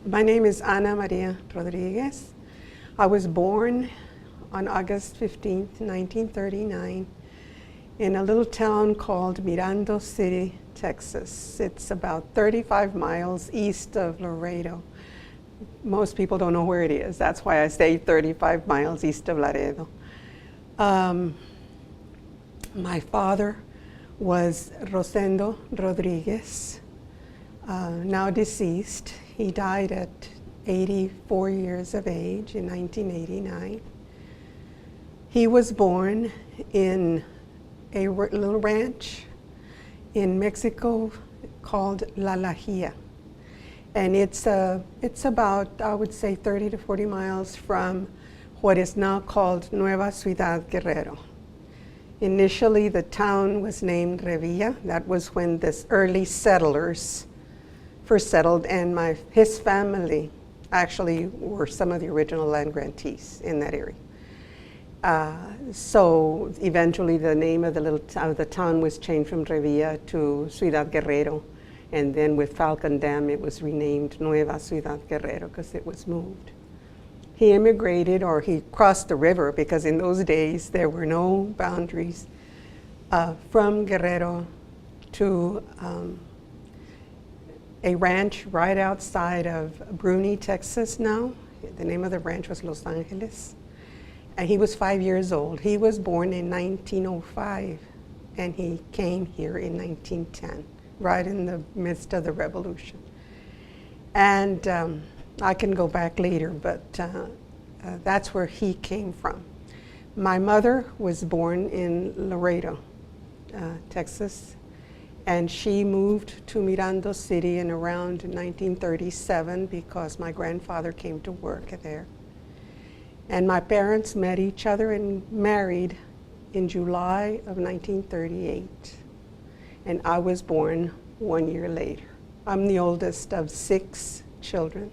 My name is Ana Maria Rodriguez. I was born on August 15th, 1939, in a little town called Miranda City, Texas. It's about 35 miles east of Laredo. Most people don't know where it is. That's why I say 35 miles east of Laredo. My father was Rosendo Rodriguez, now deceased. He died at 84 years of age in 1989. He was born in a little ranch in Mexico called La Lajia. And it's about, I would say, 30 to 40 miles from what is now called Nueva Ciudad Guerrero. Initially, the town was named Revilla. That was when the early settlers first settled, and his family actually were some of the original land grantees in that area. So eventually the name of the town was changed from Revilla to Ciudad Guerrero, and then with Falcon Dam it was renamed Nueva Ciudad Guerrero because it was moved. He immigrated, or he crossed the river, because in those days there were no boundaries, from Guerrero to a ranch right outside of Bruni, Texas now. The name of the ranch was Los Angeles. And he was 5 years old. He was born in 1905, and he came here in 1910, right in the midst of the revolution. And I can go back later, but that's where he came from. My mother was born in Laredo, Texas, and she moved to Miranda City in around 1937 because my grandfather came to work there. And my parents met each other and married in July of 1938. And I was born 1 year later. I'm the oldest of 6 children.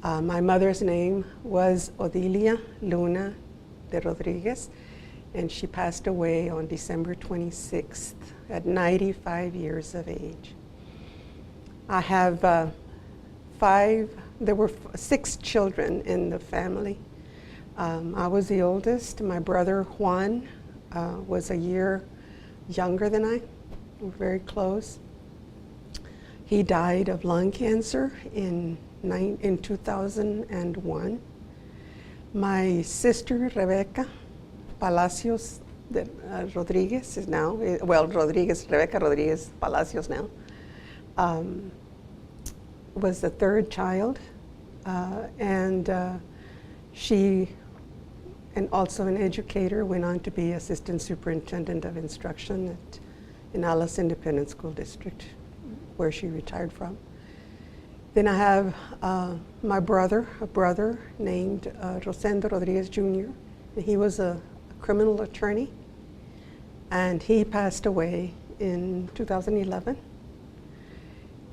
My mother's name was Odilia Luna de Rodriguez, and she passed away on December 26th at 95 years of age. I have there were 6 children in the family. I was the oldest. My brother Juan was a year younger than I. We were very close. He died of lung cancer in 2001. My sister Rebecca Palacios Rodriguez is now, Rebecca Rodriguez Palacios now, was the 3rd child, and she, and also an educator, went on to be assistant superintendent of instruction in Alice Independent School District, where she retired from. Then I have a brother named Rosendo Rodriguez Jr. He was a criminal attorney, and he passed away in 2011.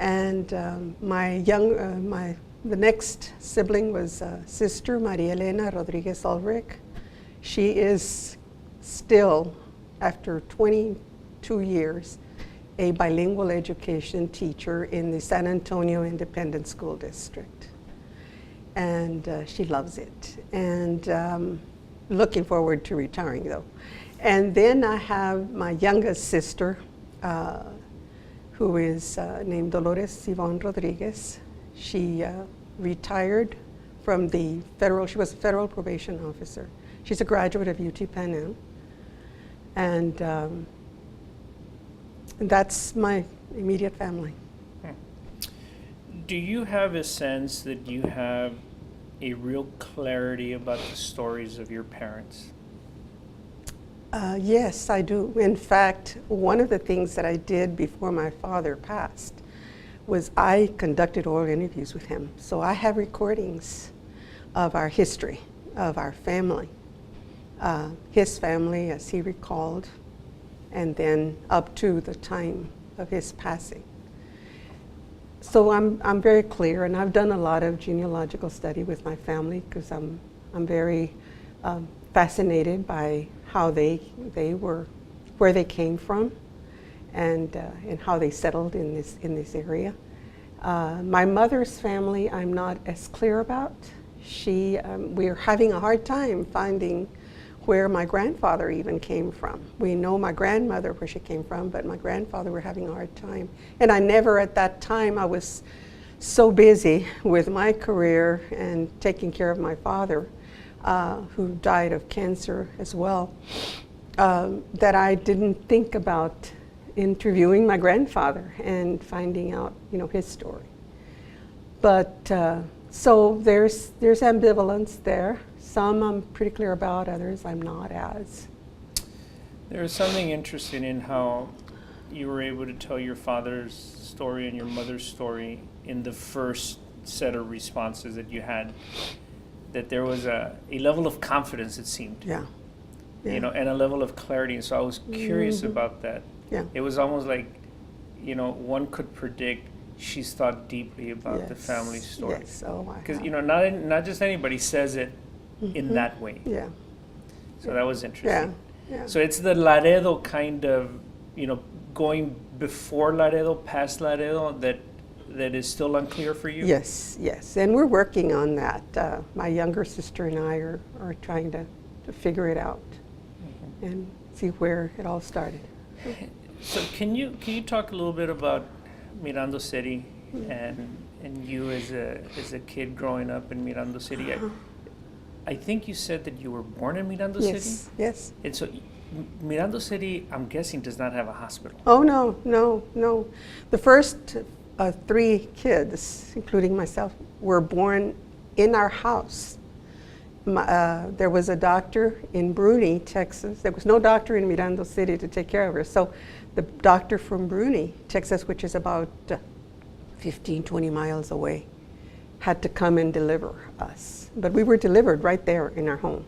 And the next sibling was sister Maria Elena Rodriguez Ulrich. She is still, after 22 years, a bilingual education teacher in the San Antonio Independent School District. And she loves it. And looking forward to retiring, though. And then I have my youngest sister, who is named Dolores Yvonne Rodriguez. She retired from she was a federal probation officer. She's a graduate of UT Pan Am. And that's my immediate family. Do you have a sense that you have a real clarity about the stories of your parents? Yes, I do. In fact, one of the things that I did before my father passed was I conducted oral interviews with him. So I have recordings of our history, of our family, his family as he recalled, and then up to the time of his passing. So I'm very clear, and I've done a lot of genealogical study with my family because I'm very fascinated by how they were, where they came from, and how they settled in this area. My mother's family, I'm not as clear about. We're having a hard time finding where my grandfather even came from. We know my grandmother, where she came from, but my grandfather, we're having a hard time. And I never, at that time, I was so busy with my career and taking care of my father, who died of cancer as well, that I didn't think about interviewing my grandfather and finding out, his story. But so there's ambivalence there. Some I'm pretty clear about, others I'm not as. There was something interesting in how you were able to tell your father's story and your mother's story in the first set of responses that you had. That there was a level of confidence, it seemed. Yeah. And a level of clarity. And so I was curious about that. Yeah. It was almost like, one could predict she's thought deeply about the family story. Yes. Oh, because not just anybody says it in that way. Yeah. So that was interesting. Yeah. So it's the Laredo kind of, going before Laredo, past Laredo, that is still unclear for you? Yes, and we're working on that. My younger sister and I are trying to figure it out and see where it all started. So can you talk a little bit about Mirando City and you as a kid growing up in Mirando City? I think you said that you were born in Mirando City? Yes. And so Mirando City, I'm guessing, does not have a hospital. Oh, no. The first 3 kids, including myself, were born in our house. There was a doctor in Bruni, Texas. There was no doctor in Mirando City to take care of her. So the doctor from Bruni, Texas, which is about 15, 20 miles away, had to come and deliver us. But we were delivered right there in our home.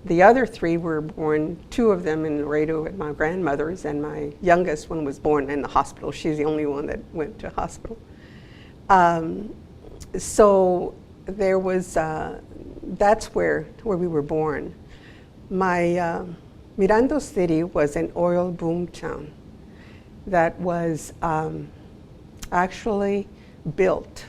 The other 3 were born, 2 of them in Laredo at my grandmother's, and my youngest one was born in the hospital. She's the only one that went to hospital. So there was, that's where we were born. My Mirando City was an oil boom town that was actually built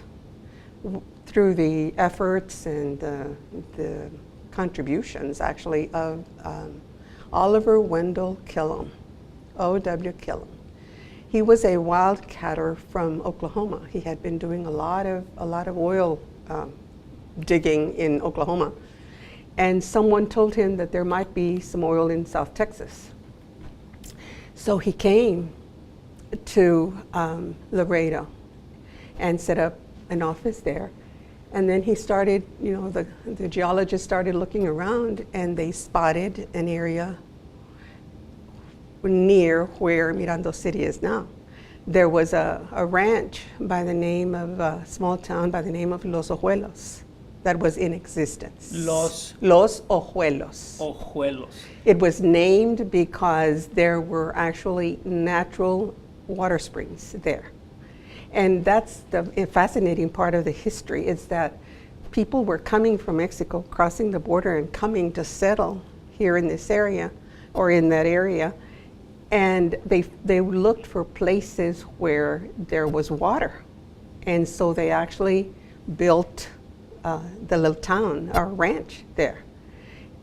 through the efforts and the contributions, actually, of Oliver Wendell Killam, O.W. Killam. He was a wildcatter from Oklahoma. He had been doing a lot of oil digging in Oklahoma, and someone told him that there might be some oil in South Texas. So he came to Laredo and set up an office there. And then he started, the geologists started looking around, and they spotted an area near where Mirando City is now. There was a ranch by the name of a small town by the name of Los Ojuelos that was in existence. Los Ojuelos. Ojuelos. It was named because there were actually natural water springs there. And that's the fascinating part of the history, is that people were coming from Mexico, crossing the border and coming to settle here in this area or in that area. And they looked for places where there was water. And so they actually built the little town or ranch there.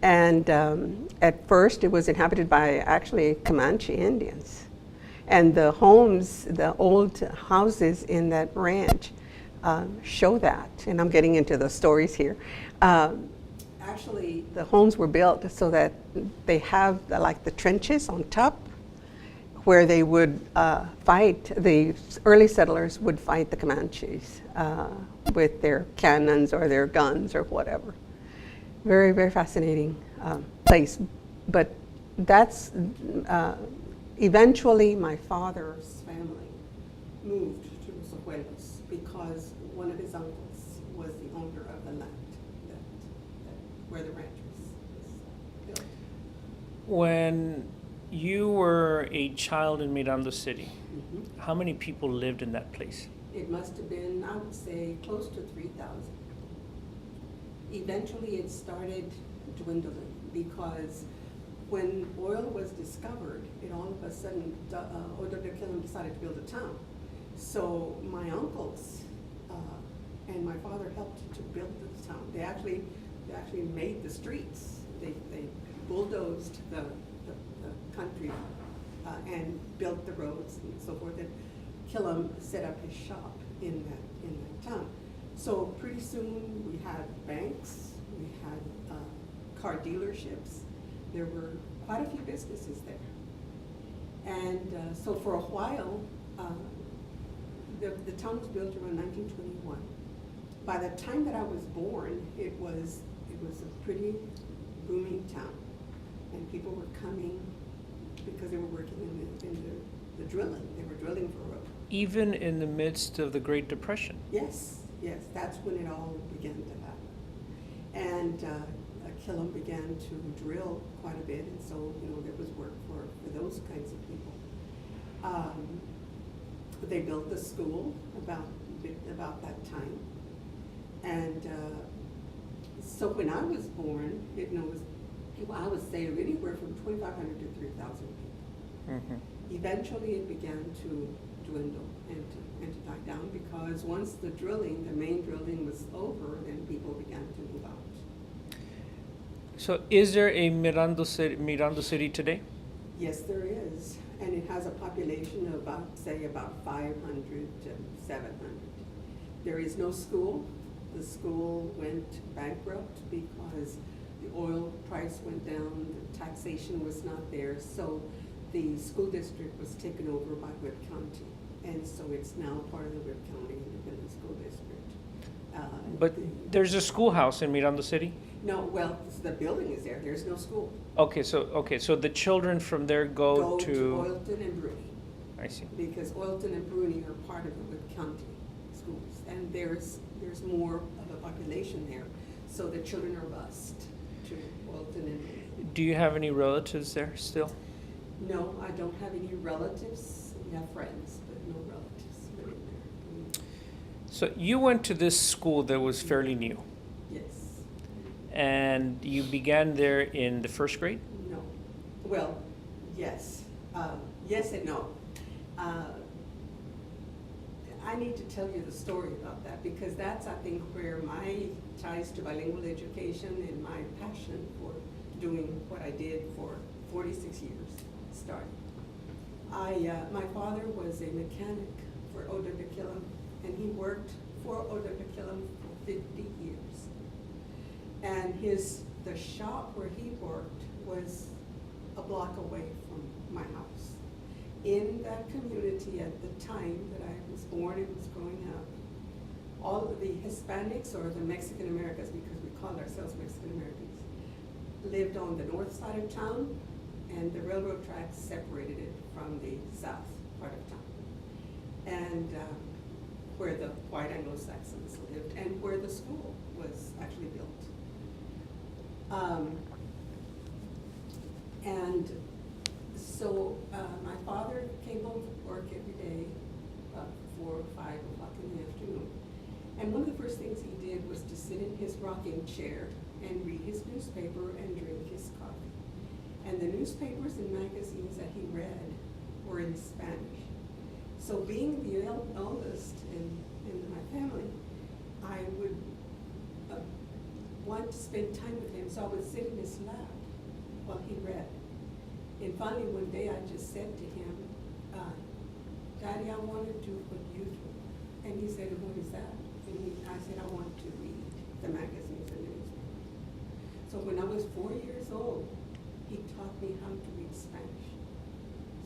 And at first it was inhabited by actually Comanche Indians. And the homes, the old houses in that ranch show that. And I'm getting into the stories here. Actually, the homes were built so that they have like the trenches on top where they would fight, the early settlers would fight the Comanches with their cannons or their guns or whatever. Very, very fascinating place. But that's, eventually my father's family moved to Los Ojuelos because one of his uncles was the owner of the land where the ranch was built. When you were a child in Mirando City, how many people lived in that place? It must have been, I would say, close to 3,000. Eventually it started dwindling because when oil was discovered, it all of a sudden, O.W. Killam decided to build a town. So my uncles and my father helped to build this town. They actually made the streets. They bulldozed the country and built the roads and so forth. And Killam set up his shop in that town. So pretty soon we had banks, we had car dealerships. There were quite a few businesses there. And so for a while, the town was built around 1921. By the time that I was born, it was a pretty booming town, and people were coming because they were working in the drilling. They were drilling for road. Even in the midst of the Great Depression. Yes, that's when it all began to happen. And Killam began to drill quite a bit, and so there was work for those kinds of people. They built the school about that time, and so when I was born, I would say anywhere from 2,500 to 3,000 people. Mm-hmm. Eventually, it began to dwindle and to die down because once the main drilling was over, then people began to move out. So is there a Miranda City today? Yes, there is, and it has a population of about 500 to 700. There is no school. The school went bankrupt because the oil price went down, the taxation was not there, so the school district was taken over by Whip County, and so it's now part of the Whip County Independent School District. But there's a schoolhouse in Miranda City? No, well, the building is there. There's no school. Okay, so the children from there go to Oilton and Bruni. I see. Because Oilton and Bruni are part of the Whip County schools, and there's more of a population there, so the children are bused to Oilton and Bruni. Do you have any relatives there still? No, I don't have any relatives. We have friends, but no relatives living there. So you went to this school that was fairly new, Yes. and you began there in the first grade? No. Well, yes. Yes and no. I need to tell you the story about that because that's, I think, where my ties to bilingual education and my passion for doing what I did for 46 years started. My father was a mechanic for O.W. Killam, and he worked for O.W. Killam for 50 years. And the shop where he worked was a block away from my house. In that community at the time that I was born and was growing up, all of the Hispanics or the Mexican Americans, because we called ourselves Mexican Americans, lived on the north side of town, and the railroad tracks separated it from the south part of town. And where the white Anglo-Saxons lived and where the school was actually built. And so my father came home from work every day about 4 or 5 o'clock in the afternoon. And one of the first things he did was to sit in his rocking chair and read his newspaper and drink his coffee. And the newspapers and magazines that he read were in Spanish. So being the eldest in my family, I would want to spend time with him, so I would sit in his lap while he read. And finally one day I just said to him, Daddy, I want to do what you do. And he said, what is that? And I said, I want to read the magazines and the newspapers. So when I was 4 years old, he taught me how to read Spanish.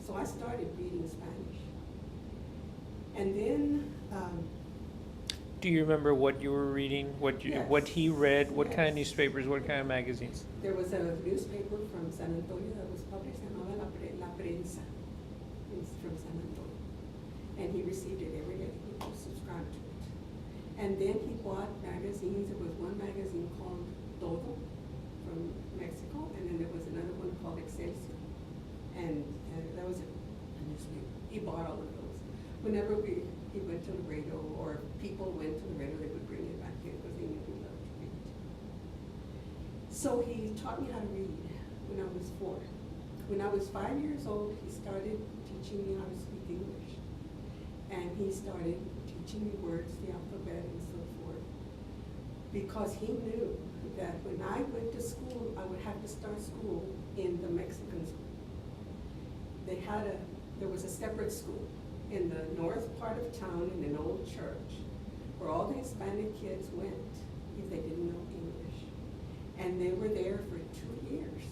So I started reading Spanish. And then Do you remember what you were reading, Yes. what he read, what kind of Yes. newspapers, what kind of magazines? there was a newspaper from San Antonio that was published, llamada La Prensa. It's from San Antonio. And he received it every day. He was subscribed to it. And then he bought magazines. There was one magazine called Todo from Mexico, and then there was another one called Excelsior. And that was a newspaper. He bought all of those. Whenever he went to Laredo, or people went to Laredo, they would bring it back here because they knew we loved to read. So he taught me how to read when I was 4. When I was 5 years old, he started teaching me how to speak English. And he started teaching me words, the alphabet, and so forth, because he knew that when I went to school, I would have to start school in the Mexican school. There was a separate school in the north part of town in an old church where all the Hispanic kids went if they didn't know English. And they were there for 2 years.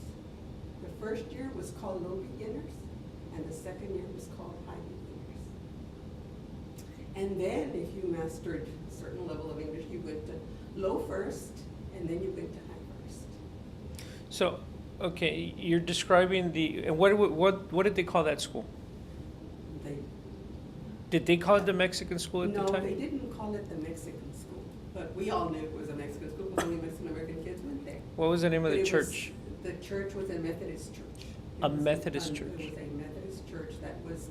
The first year was called Low Beginners, and the second year was called High Beginners. And then if you mastered a certain level of English, you went to Low first, and then you went to High first. So, okay, you're describing and what did they call that school? Did they call it the Mexican school at the time? No, they didn't call it the Mexican school, but we all knew it was a Mexican school because only Mexican American kids went there. What was the name of the But church? The church was a Methodist church. A Methodist church. It was a Methodist church that was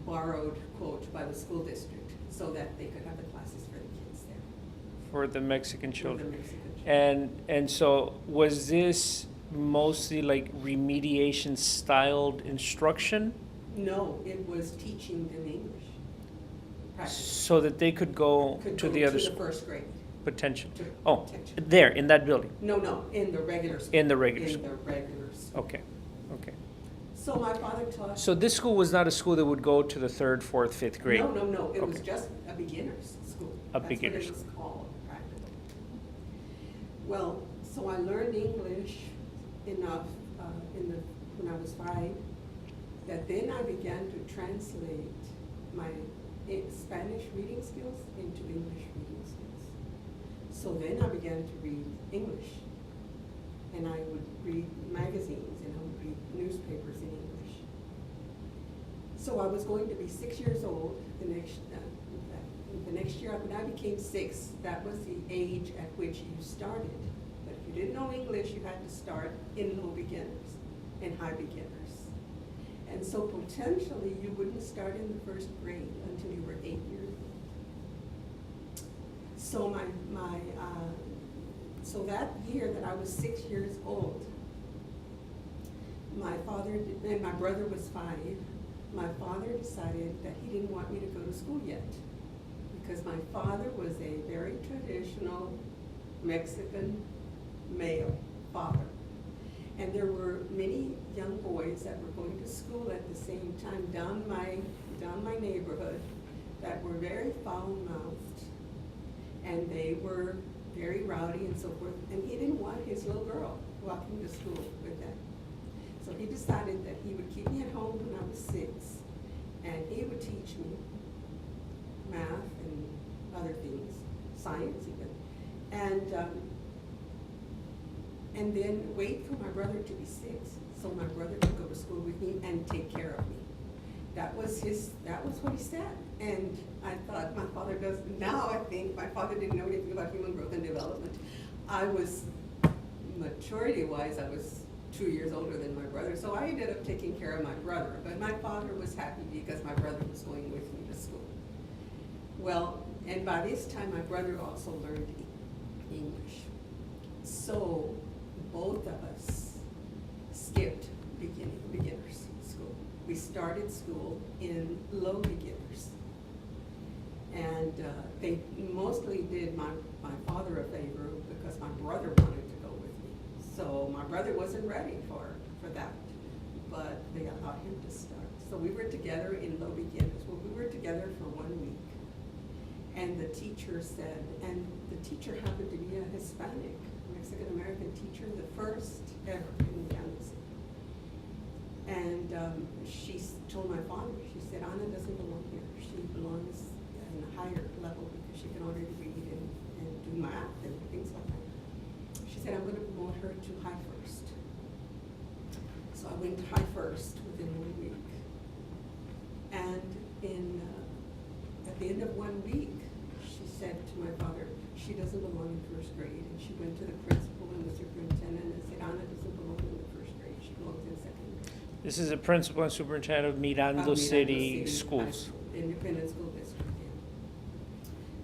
borrowed, quote, by the school district so that they could have the classes for the kids there. For the Mexican children. For the Mexican children. And so was this mostly like remediation styled instruction? No, it was teaching them English. Practically. So that they could go to the other To the school? first grade. Potential. To Oh, potential. there, in that building? No, in the regular school. In the regular In school. the regular school. Okay, okay. So my father taught. So this school was not a school that would go to the third, fourth, fifth grade? No, it was Okay. just a beginner's school. A beginner's That's what it was called, practically. Well, so I learned English enough when I was 5, that then I began to translate my Spanish reading skills into English reading skills. So then I began to read English, and I would read magazines, and I would read newspapers in English. So I was going to be 6 years old the next year. When I became 6, that was the age at which you started. But if you didn't know English, you had to start in Low Beginners and High Beginners. And so potentially you wouldn't start in the first grade until you were 8 years old. So so that year that I was 6 years old, my brother was 5. My father decided that he didn't want me to go to school yet, because my father was a very traditional Mexican male father. And there were many young boys that were going to school at the same time down my neighborhood that were very foul-mouthed, and they were very rowdy and so forth. And he didn't want his little girl walking to school with them. So he decided that he would keep me at home when I was 6, and he would teach me math and other things, science even, and then wait for my brother to be 6, so my brother could go to school with me and take care of me. That was what he said. And I thought, my father does, now I think my father didn't know anything about human growth and development. Maturity-wise, I was 2 years older than my brother, so I ended up taking care of my brother. But my father was happy because my brother was going with me to school. Well, and by this time, my brother also learned English. So both of us skipped beginners school. We started school in Low Beginners. And they mostly did my father a favor because my brother wanted to go with me. So my brother wasn't ready for that, but they allowed him to start. So we were together in Low Beginners. Well, we were together for 1 week. And the teacher said, and the teacher happened to be a Hispanic, Mexican-American teacher, the first ever in Kansas. And she told my father, she said, Ana doesn't belong here. She belongs in a higher level because she can already read and do math and things like that. She said, I'm going to promote her to High First. So I went to High First within 1 week. And at the end of 1 week, she said to my father, she doesn't belong in first grade. And she went to the principal and the superintendent and said, Ana doesn't belong in the first grade. She belongs in second grade. This is a principal and superintendent of Mirando City Schools. Independent School District, yeah.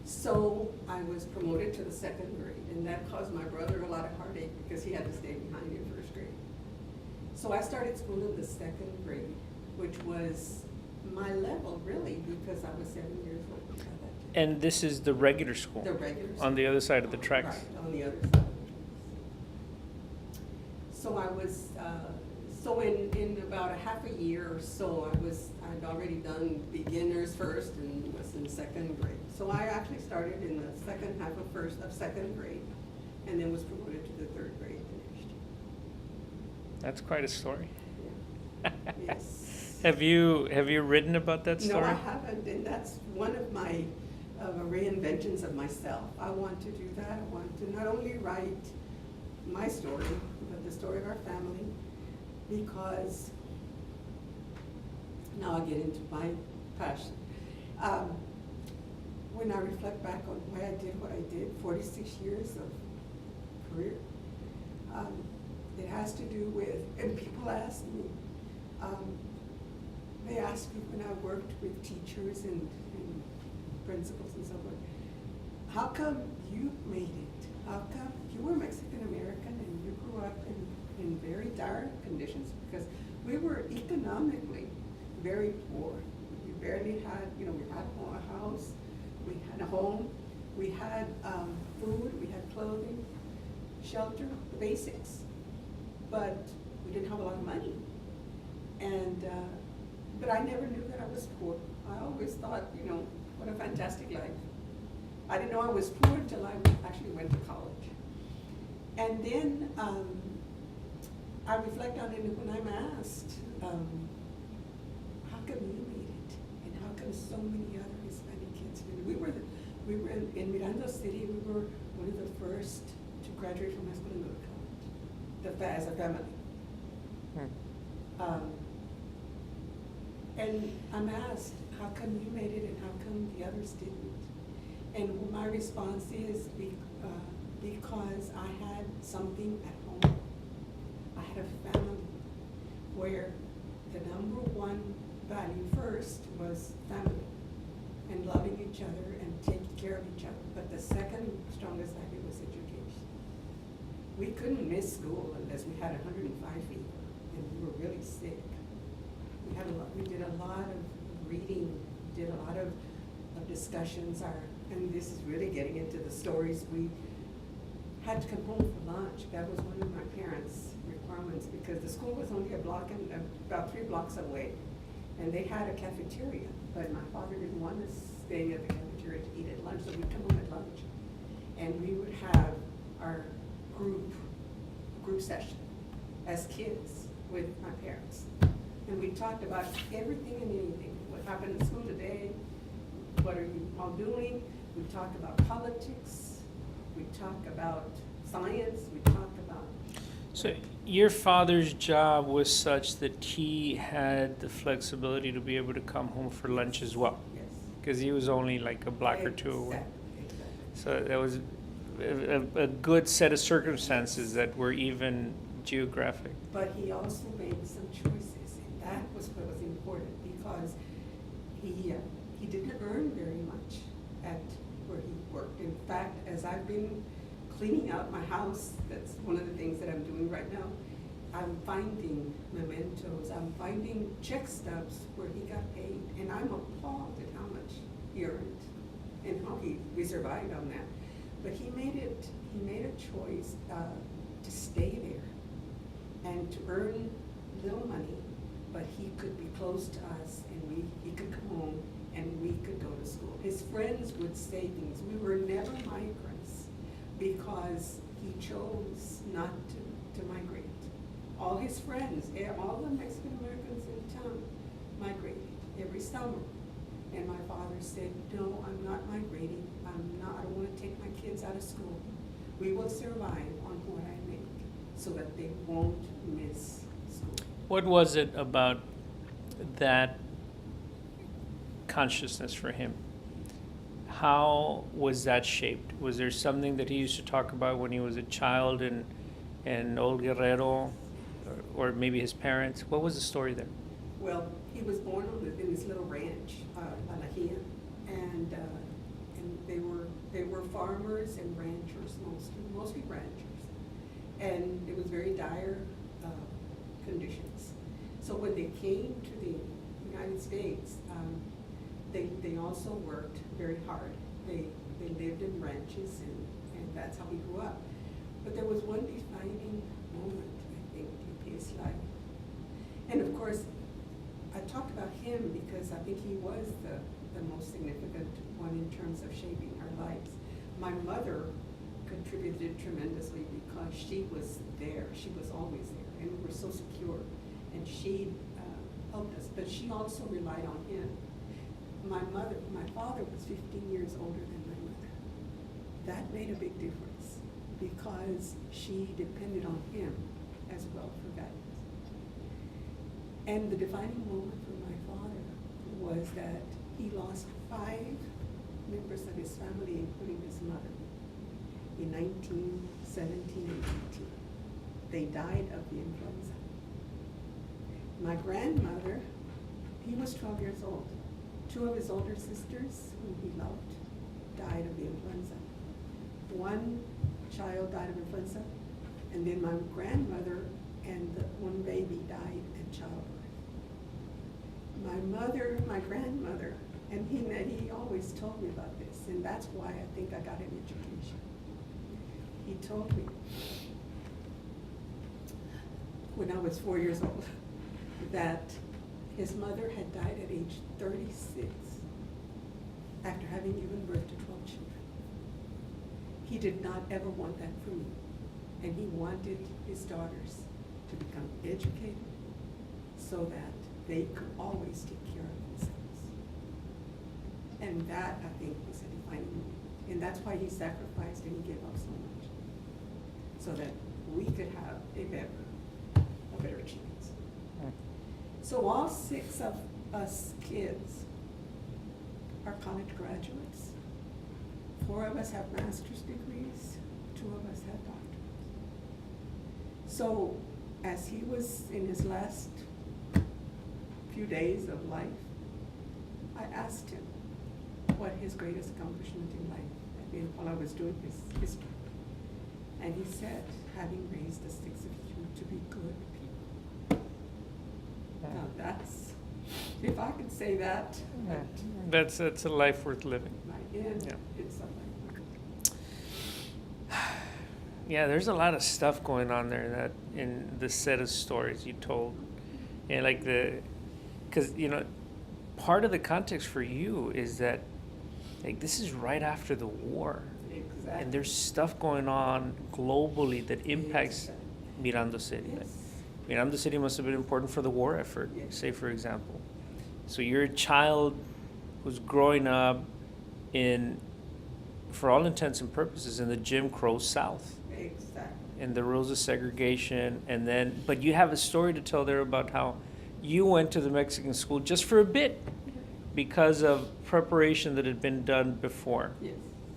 So I was promoted to the second grade, and that caused my brother a lot of heartache because he had to stay behind in first grade. So I started school in the second grade, which was my level, really, because I was 7 years old by that time. And this is the regular school? The regular On the school. other side of the tracks? Right, on the other side of the tracks. So I was, so in about a half a year or so, I'd already done beginners first and was in second grade. So I actually started in the second half of second grade, and then was promoted to the third grade the next year. That's quite a story. Yeah. Yes. Have you written about that story? No, I haven't, and that's one of my reinventions of myself. I want to do that. I want to not only write my story, but the story of our family, because now I'll get into my passion. When I reflect back on why I did what I did, 46 years of career, it has to do with, and people ask me, they ask me when I worked with teachers and principals and so forth, how come you made it? How come you were Mexican American and you grew up in very dire conditions? Because we were economically very poor. We barely had, we had a house, we had a home, we had food, we had clothing, shelter, the basics. But we didn't have a lot of money. And, but I never knew that I was poor. I always thought, what a fantastic life. I didn't know I was poor until I actually went to college. And then I reflect on it when I'm asked, how come you made it? And how come so many other Hispanic kids did it? We were in Miranda City, we were one of the first to graduate from high school and go to college, as a family. And I'm asked, how come you made it and how come the others didn't? And my response is because I had something at home. I had a family where the number one value first was family and loving each other and taking care of each other. But the second strongest value was education. We couldn't miss school unless we had 105 fever and we were really sick. We did a lot of reading, did a lot of discussions. And this is really getting into the stories. We had to come home for lunch. That was one of my parents' requirements because the school was only about 3 blocks away. And they had a cafeteria, but my father didn't want us staying at the cafeteria to eat at lunch, so we'd come home at lunch. And we would have our group session as kids with my parents. And we talked about everything and anything. What happened in school today? What are you all doing? We talk about politics. We talk about science. We talk about... So your father's job was such that he had the flexibility to be able to come home for lunch as well? Yes. Because he was only like a block or two away. Exactly. So that was a good set of circumstances that were even geographic. But he also made some choices, and that was what was important because he didn't earn very much at where he worked. In fact, as I've been cleaning out my house, that's one of the things that I'm doing right now, I'm finding mementos, I'm finding check stubs where he got paid, and I'm appalled at how much he earned and how we survived on that. But he made a choice to stay there and to earn little money, but he could be close to us, and he could come home and we could go to school. His friends would say things. We were never migrants because he chose not to migrate. All his friends, all the Mexican Americans in town migrated every summer. And my father said, no, I'm not migrating. I don't want to take my kids out of school. We will survive on what I make so that they won't miss school. What was it about that consciousness for him? How was that shaped? Was there something that he used to talk about when he was a child in Old Guerrero, or maybe his parents? What was the story there? Well, he was born in this little ranch, Alajia, and they were farmers and ranchers, mostly ranchers, and it was very dire conditions. So when they came to the United States, they also worked very hard. They lived in ranches, and that's how he grew up. But there was one defining moment, I think, in his life. And of course, I talked about him because I think he was the most significant one in terms of shaping our lives. My mother contributed tremendously because she was there. She was always there, and we were so secure. And she helped us, but she also relied on him. My father was 15 years older than my mother. That made a big difference because she depended on him as well for guidance. And the defining moment for my father was that he lost 5 members of his family, including his mother, in 1917 and 18. They died of the influenza. My grandmother, he was 12 years old. 2 of his older sisters, whom he loved, died of the influenza. 1 child died of influenza, and then my grandmother and the 1 baby died in childbirth. My grandmother, and he always told me about this, and that's why I think I got an education. He told me when I was 4 years old that his mother had died at age 36 after having given birth to 12 children. He did not ever want that for me, and he wanted his daughters to become educated so that they could always take care of themselves. And that, I think, was a defining moment. And that's why he sacrificed and he gave up so much, so that we could have a better chance. So all 6 of us kids are college graduates. 4 of us have master's degrees, 2 of us have doctorates. So as he was in his last few days of life, I asked him what his greatest accomplishment in life had been while I was doing his history. And he said, having raised the 6 of you to be good people. Now that's, if I could say that. That's a life worth living. It's a life. Yeah, there's a lot of stuff going on there that in the set of stories you told, and like because part of the context for you is that like this is right after the war. Exactly. And there's stuff going on globally that impacts Miranda City. Yes. Like, Miranda City must have been important for the war effort, Yes. say for example. So you're a child who's growing up in, for all intents and purposes, in the Jim Crow South. Exactly. And the rules of segregation, and then, but you have a story to tell there about how you went to the Mexican school just for a bit because of preparation that had been done before. Yes.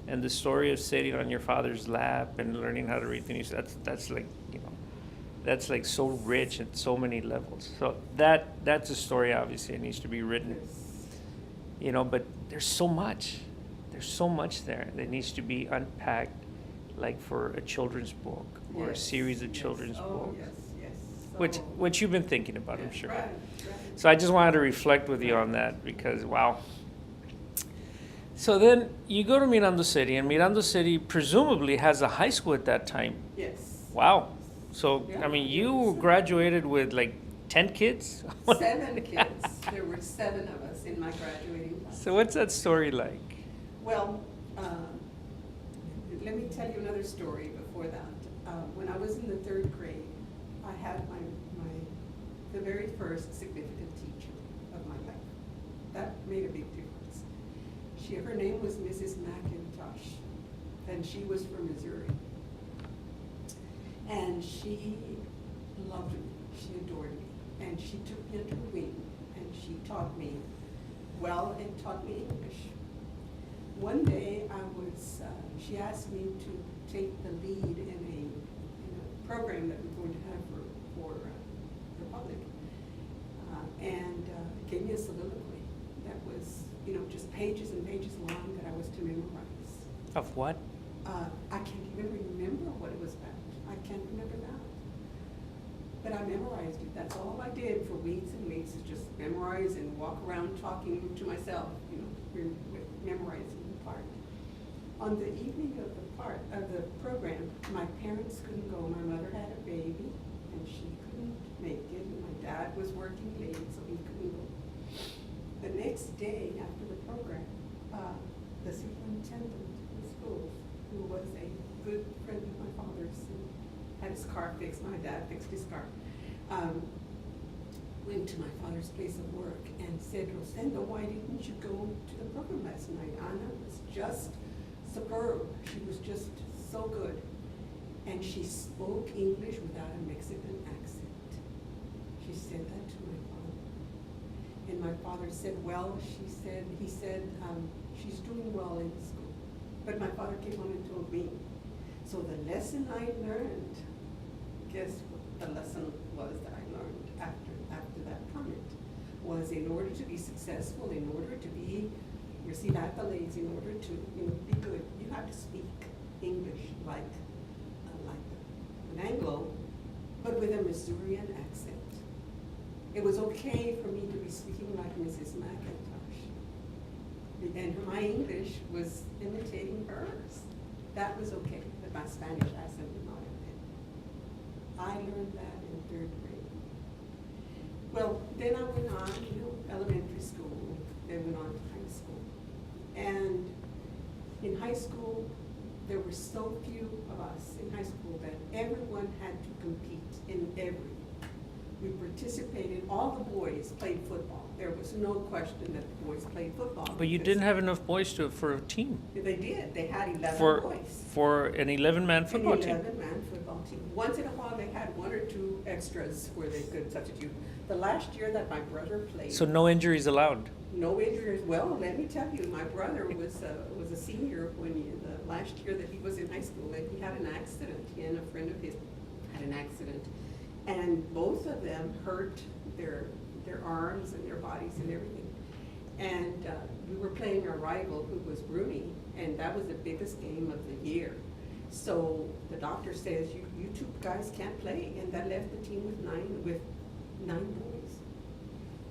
And the story of sitting on your father's lap and learning how to read the news, that's like, that's like so rich at so many levels. So that's a story, obviously, it needs to be written. Yes. But there's so much there that needs to be unpacked, like for a children's book or a series of children's books. Yes. Which you've been thinking about, I'm sure. Right. So I just wanted to reflect with you on that because, wow. So then you go to Miranda City, and Miranda City presumably has a high school at that time. Yes. Wow. So, Yeah. You graduated with like 10 kids? 7 kids. There were 7 of us in my graduating class. So what's that story like? Well, let me tell you another story before that. When I was in the 3rd grade, I had the very first significant teacher of my life. That made a big difference. Her name was Mrs. McIntosh, and she was from Missouri. And she loved me, she adored me, and she took me under her wing, and she taught me well and taught me English. One day she asked me to take the lead in a program that we're going to have for the public, and gave me a soliloquy that was just pages and pages long that I was to memorize. Of what? I can't even remember what it was about. I can't remember that. But I memorized it. That's all I did for weeks and weeks, is just memorize and walk around talking to myself, memorizing the part. On the evening of the program, my parents couldn't go. My mother had a baby, and she couldn't make it. And my dad was working late, so he couldn't go. The next day after the program, the superintendent of the schools, who was a good friend of my father's, and had his car fixed, my dad fixed his car, went to my father's place of work and said, Rosendo, why didn't you go to the program last night? Anna was just superb. She was just so good. And she spoke English without a Mexican accent. She said that to my father. And my father said, well, he said, she's doing well in school. But my father came on and told me. So the lesson I learned, guess what the lesson was that I learned after that comment, was in order to be successful, in order to receive accolades, in order to be good, you have to speak English like an Anglo, but with a Missourian accent. It was okay for me to be speaking like Mrs. McIntosh, and my English was imitating hers. That was okay, but my Spanish accent was not okay. I learned that in 3rd grade. Well, then I went on, elementary school, then went on to high school. And in high school, there were so few of us in high school that everyone had to compete in everything. We participated, all the boys played football. There was no question that the boys played football. But you didn't have enough boys for a team. They did. They had 11 boys. For an 11-man football team. An 11-man football team. Once in a while, they had 1 or 2 extras where they could substitute. The last year that my brother played. So no injuries allowed? No injuries. Well, let me tell you, my brother was a senior when the last year that he was in high school, and he had an accident. He and a friend of his had an accident. And both of them hurt their arms and their bodies and everything. And we were playing our rival, who was Bruni, and that was the biggest game of the year. So the doctor says, you 2 guys can't play, and that left the team with nine boys.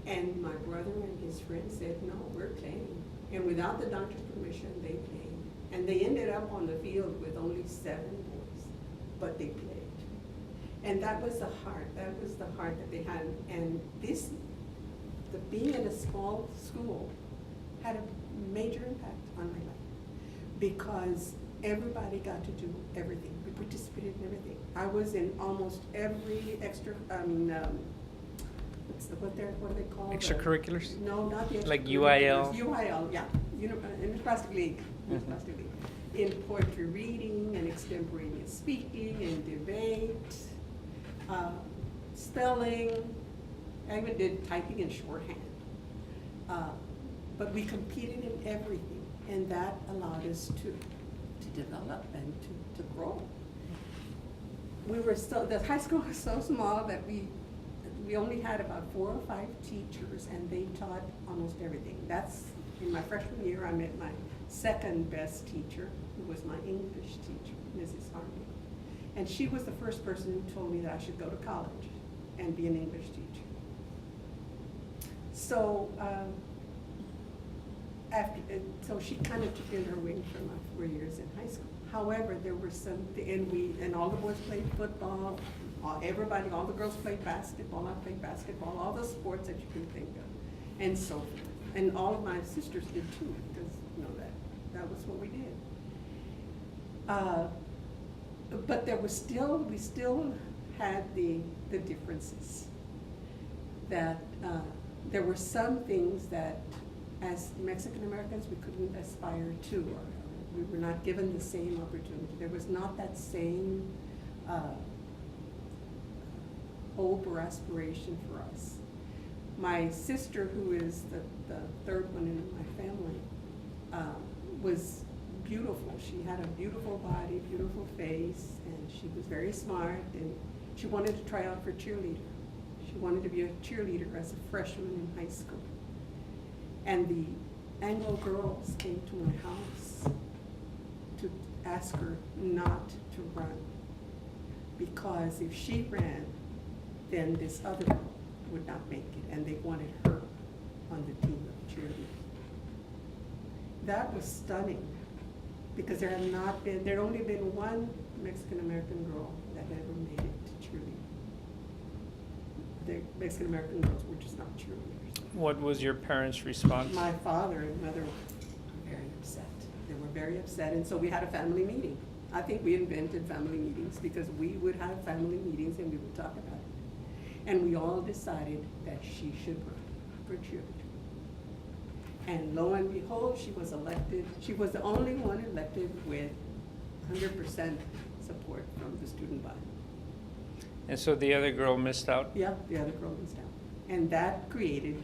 And my brother and his friend said, no, we're playing. And without the doctor's permission, they played. And they ended up on the field with only 7 boys, but they played. And that was the heart that they had. And being in a small school had a major impact on my life, because everybody got to do everything. We participated in everything. I was in almost every what do they call extracurriculars? No, not the extracurriculars. Like UIL? UIL, yeah. In the Plastic League. Plastic League. In poetry reading and extemporaneous speaking and debate, spelling. I even did typing and shorthand. But we competed in everything, and that allowed us to develop and to grow. The high school was so small that we only had about 4 or 5 teachers, and they taught almost everything. That's, in my freshman year, I met my second best teacher, who was my English teacher, Mrs. Harvey. And she was the first person who told me that I should go to college and be an English teacher. So so she kind of took in her wing for my 4 years in high school. However, there were and all the boys played football, all the girls played basketball, I played basketball, all the sports that you can think of, and so forth. And all of my sisters did too, because that was what we did. But we still had the differences. That there were some things that, as Mexican Americans, we couldn't aspire to, or we were not given the same opportunity. There was not that same hope or aspiration for us. My sister, who is the 3rd one in my family, was beautiful. She had a beautiful body, beautiful face, and she was very smart, and she wanted to try out for cheerleader. She wanted to be a cheerleader as a freshman in high school. And the Anglo girls came to my house to ask her not to run, because if she ran, then this other girl would not make it, and they wanted her on the team of cheerleading. That was stunning, because there had only been one Mexican-American girl that had ever made it to cheerleading. The Mexican-American girls were just not cheerleaders. What was your parents' response? My father and mother were very upset. They were very upset, and so we had a family meeting. I think we invented family meetings because we would have family meetings and we would talk about it. And we all decided that she should run for cheerleader. And lo and behold, she was elected. She was the only one elected with 100% support from the student body. And so the other girl missed out? Yeah, the other girl was down. And that created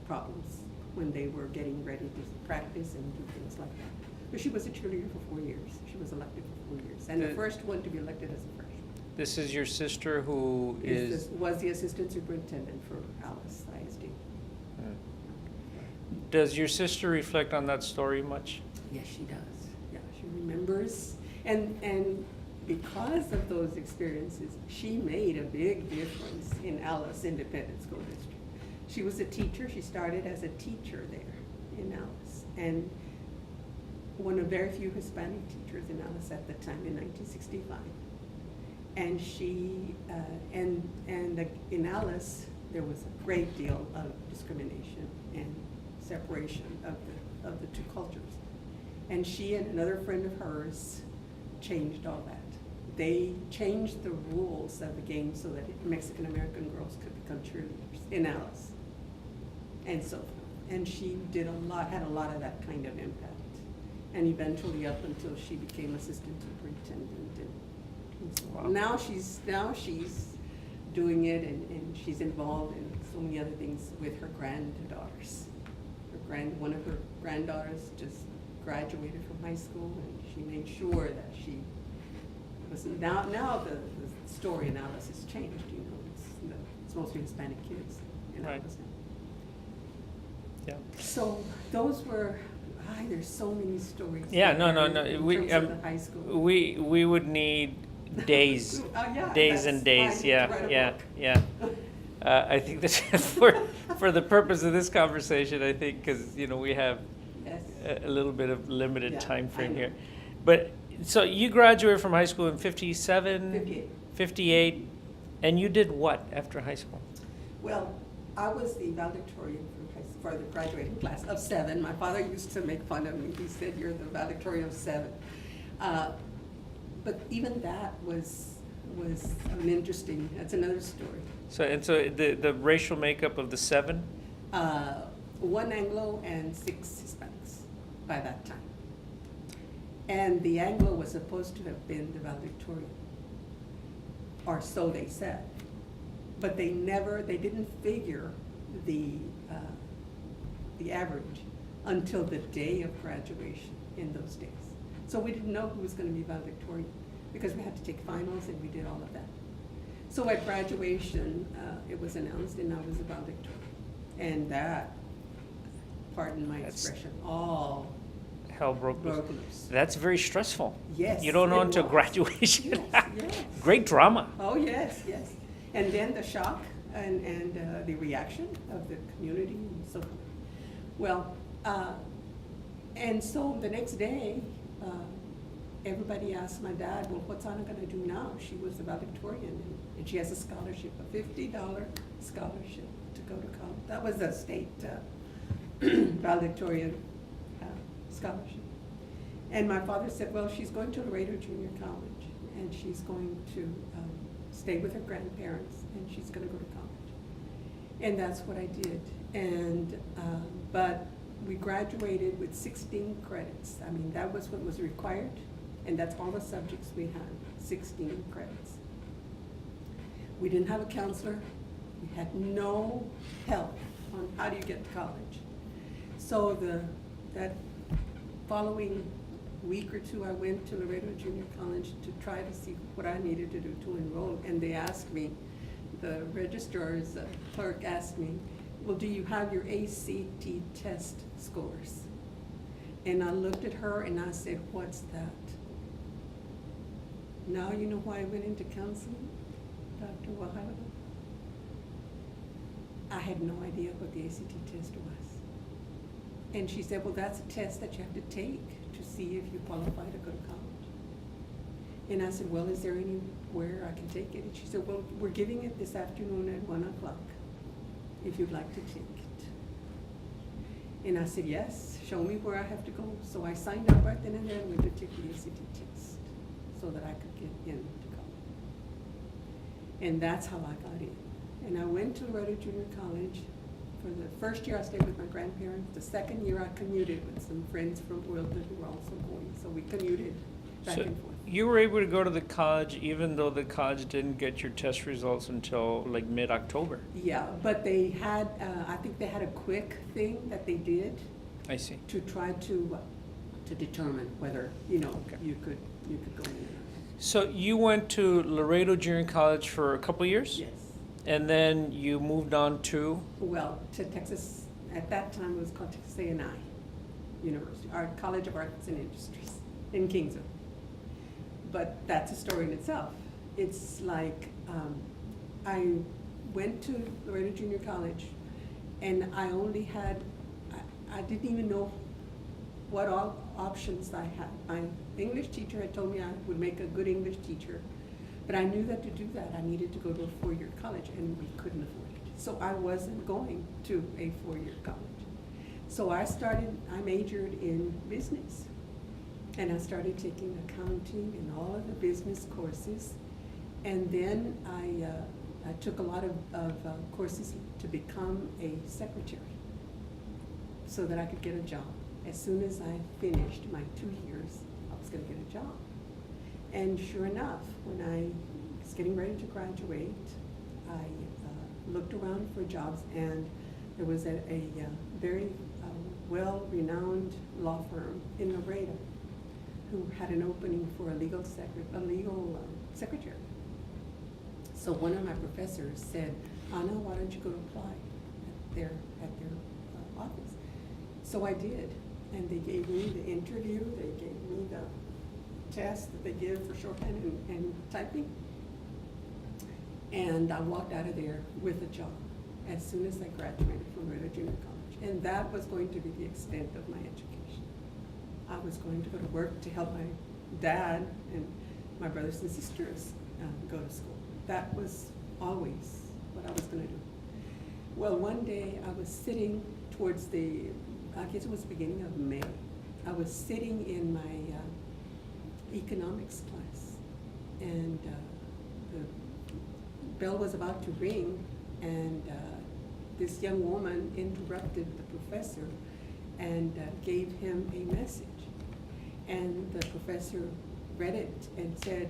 problems when they were getting ready to practice and do things like that. But she was a cheerleader for 4 years. She was elected for 4 years. And the first one to be elected as a freshman. This is your sister who Was the assistant superintendent for Alice ISD. Does your sister reflect on that story much? Yes, she does. Yeah, she remembers. And because of those experiences, she made a big difference in Alice Independent School District. She was a teacher. She started as a teacher there in Alice. And one of very few Hispanic teachers in Alice at the time in 1965. And she, in Alice, there was a great deal of discrimination and separation of the two cultures. And she and another friend of hers changed all that. They changed the rules of the game so that Mexican-American girls could become cheerleaders in Alice. And so, and she had a lot of that kind of impact. And eventually up until she became assistant superintendent. And so Wow. now she's doing it, and she's involved in so many other things with her granddaughters. One of her granddaughters just graduated from high school, and she made sure that she was, now the story in Alice has changed, you know, it's mostly Hispanic kids in Right. Alice now. Yeah. So those were, there's so many stories. Yeah, no. In terms of the high school. We would need days, Yeah, days that's and days. fine to Yeah, write a yeah, book. yeah. I think that for the purpose of this conversation, I think because we have Yes. a little bit of limited Yeah, time I frame know. here, but so you graduated from high school in 57, 58. 58, and you did what after high school? Well, I was the valedictorian for the graduating class of 7. My father used to make fun of me. He said, "You're the valedictorian of 7." But even that was an interesting. That's another story. So the racial makeup of the 7? 1 Anglo and 6 Hispanics by that time. And the Anglo was supposed to have been the valedictorian, or so they said. But they didn't figure the average until the day of graduation in those days. So we didn't know who was going to be valedictorian because we had to take finals and we did all of that. So at graduation, it was announced and I was a valedictorian. And that, pardon my expression, all Hell broke loose. loose. That's very stressful. Yes. You don't know it until was. graduation. Yes, yes. Great drama. Oh, yes, yes. And then the shock and the reaction of the community and so forth. Well, and so the next day, everybody asked my dad, well, what's Anna going to do now? She was a valedictorian, and she has a scholarship, a $50 scholarship to go to college. That was a state valedictorian scholarship. And my father said, well, she's going to Laredo Junior College, and she's going to stay with her grandparents, and she's going to go to college. And that's what I did. And but we graduated with 16 credits. I mean, that was what was required, and that's all the subjects we had, 16 credits. We didn't have a counselor. We had no help on how do you get to college. So that following week or two, I went to Laredo Junior College to try to see what I needed to do to enroll. And they asked me, the registrar's clerk asked me, well, do you have your ACT test scores? And I looked at her and I said, what's that? Now you know why I went into counseling, Dr. Wahara? I had no idea what the ACT test was. And she said, well, that's a test that you have to take to see if you qualify to go to college. And I said, well, is there anywhere I can take it? And she said, well, we're giving it this afternoon at 1 o'clock, if you'd like to take it. And I said, yes, show me where I have to go. So I signed up right then and there and went to take the ACT test so that I could get into college. And that's how I got in. And I went to Laredo Junior College. For the first year, I stayed with my grandparents. The second year, I commuted with some friends from Wilton who were also going. So we commuted back So and forth. you were able to go to the college even though the college didn't get your test results until like mid-October. Yeah, but they had, I think they had a quick thing that they did I see. to try to determine whether, Okay. you could go in. So you went to Laredo Junior College for a couple years? Yes. And then you moved on to? Well, to Texas, at that time it was called Texas A&I University, Art College of Arts and Industries in Kingsville. But that's a story in itself. It's like, I went to Laredo Junior College and I only had, I didn't even know what all options I had. My English teacher had told me I would make a good English teacher, but I knew that to do that I needed to go to a four-year college and we couldn't afford it. So I wasn't going to a four-year college. So I majored in business. And I started taking accounting and all of the business courses. And then I took a lot of courses to become a secretary so that I could get a job. As soon as I finished my 2 years, I was going to get a job. And sure enough, when I was getting ready to graduate, I looked around for jobs, and there was a very well-renowned law firm in Laredo who had an opening for a legal secretary. So one of my professors said, Anna, why don't you go to apply at their office? So I did, and they gave me the interview, they gave me the test that they give for shorthand and typing, and I walked out of there with a job as soon as I graduated from Laredo Junior College, and that was going to be the extent of my education. I was going to go to work to help my dad and my brothers and sisters go to school. That was always what I was going to do. Well, one day I was sitting towards I guess it was the beginning of May. I was sitting in my economics class, and the bell was about to ring, and this young woman interrupted the professor and gave him a message. And the professor read it and said,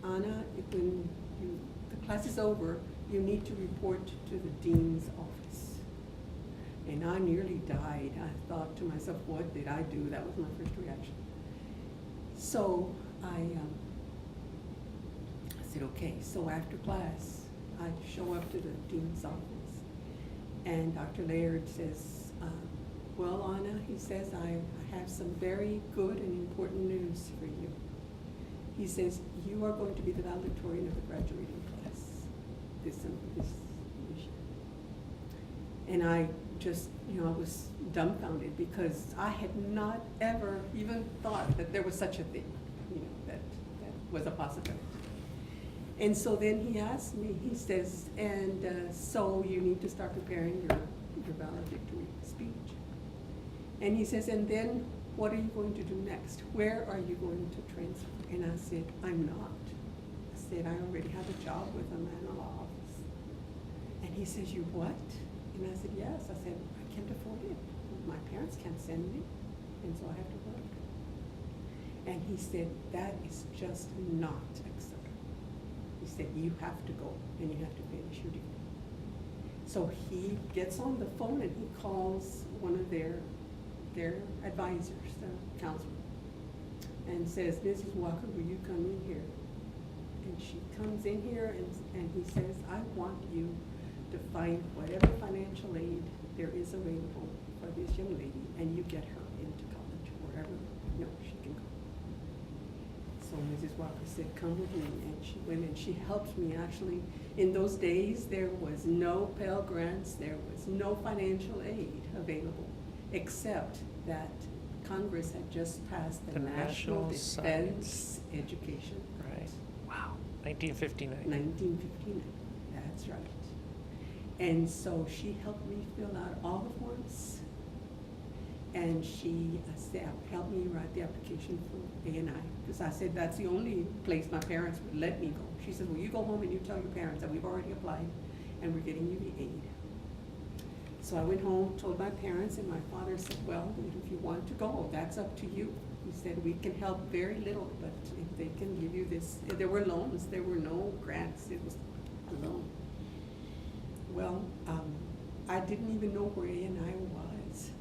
Anna, when the class is over, you need to report to the dean's office. And I nearly died. I thought to myself, what did I do? That was my first reaction. So I said, okay. So after class, I show up to the dean's office, and Dr. Laird says, well, Anna, he says, I have some very good and important news for you. He says, you are going to be the valedictorian of the graduating class this year. And I just, I was dumbfounded because I had not ever even thought that there was such a thing, that was a possibility. And so then he asked me, he says, and so you need to start preparing your valedictory speech. And he says, and then what are you going to do next? Where are you going to transfer? And I said, I'm not. I said, I already have a job with a man law office. And he says, you what? And I said, yes. I said, I can't afford it. My parents can't send me, and so I have to work. And he said, that is just not acceptable. He said, you have to go, and you have to finish your degree. So he gets on the phone, and he calls one of their advisors, the counselor, and says, Mrs. Walker, will you come in here? And she comes in here, and he says, I want you to find whatever financial aid there is available for this young lady, and you get her into college, wherever she can go. So so Mrs. Walker said, come with me, and she went and she helped me. Actually, in those days, there was no Pell Grants, there was no financial aid available, except that Congress had just passed the National Defense Education Act. Right. Wow. 1959. 1959, that's right. And so she helped me fill out all the forms, and she helped me write the application for A&I, because I said that's the only place my parents would let me go. She said, well, you go home and you tell your parents that we've already applied and we're getting you the aid. So I went home, told my parents, and my father said, well, if you want to go, that's up to you. He said, we can help very little, but if they can give you this, there were loans, there were no grants, it was a loan. Well, I didn't even know where A&I was.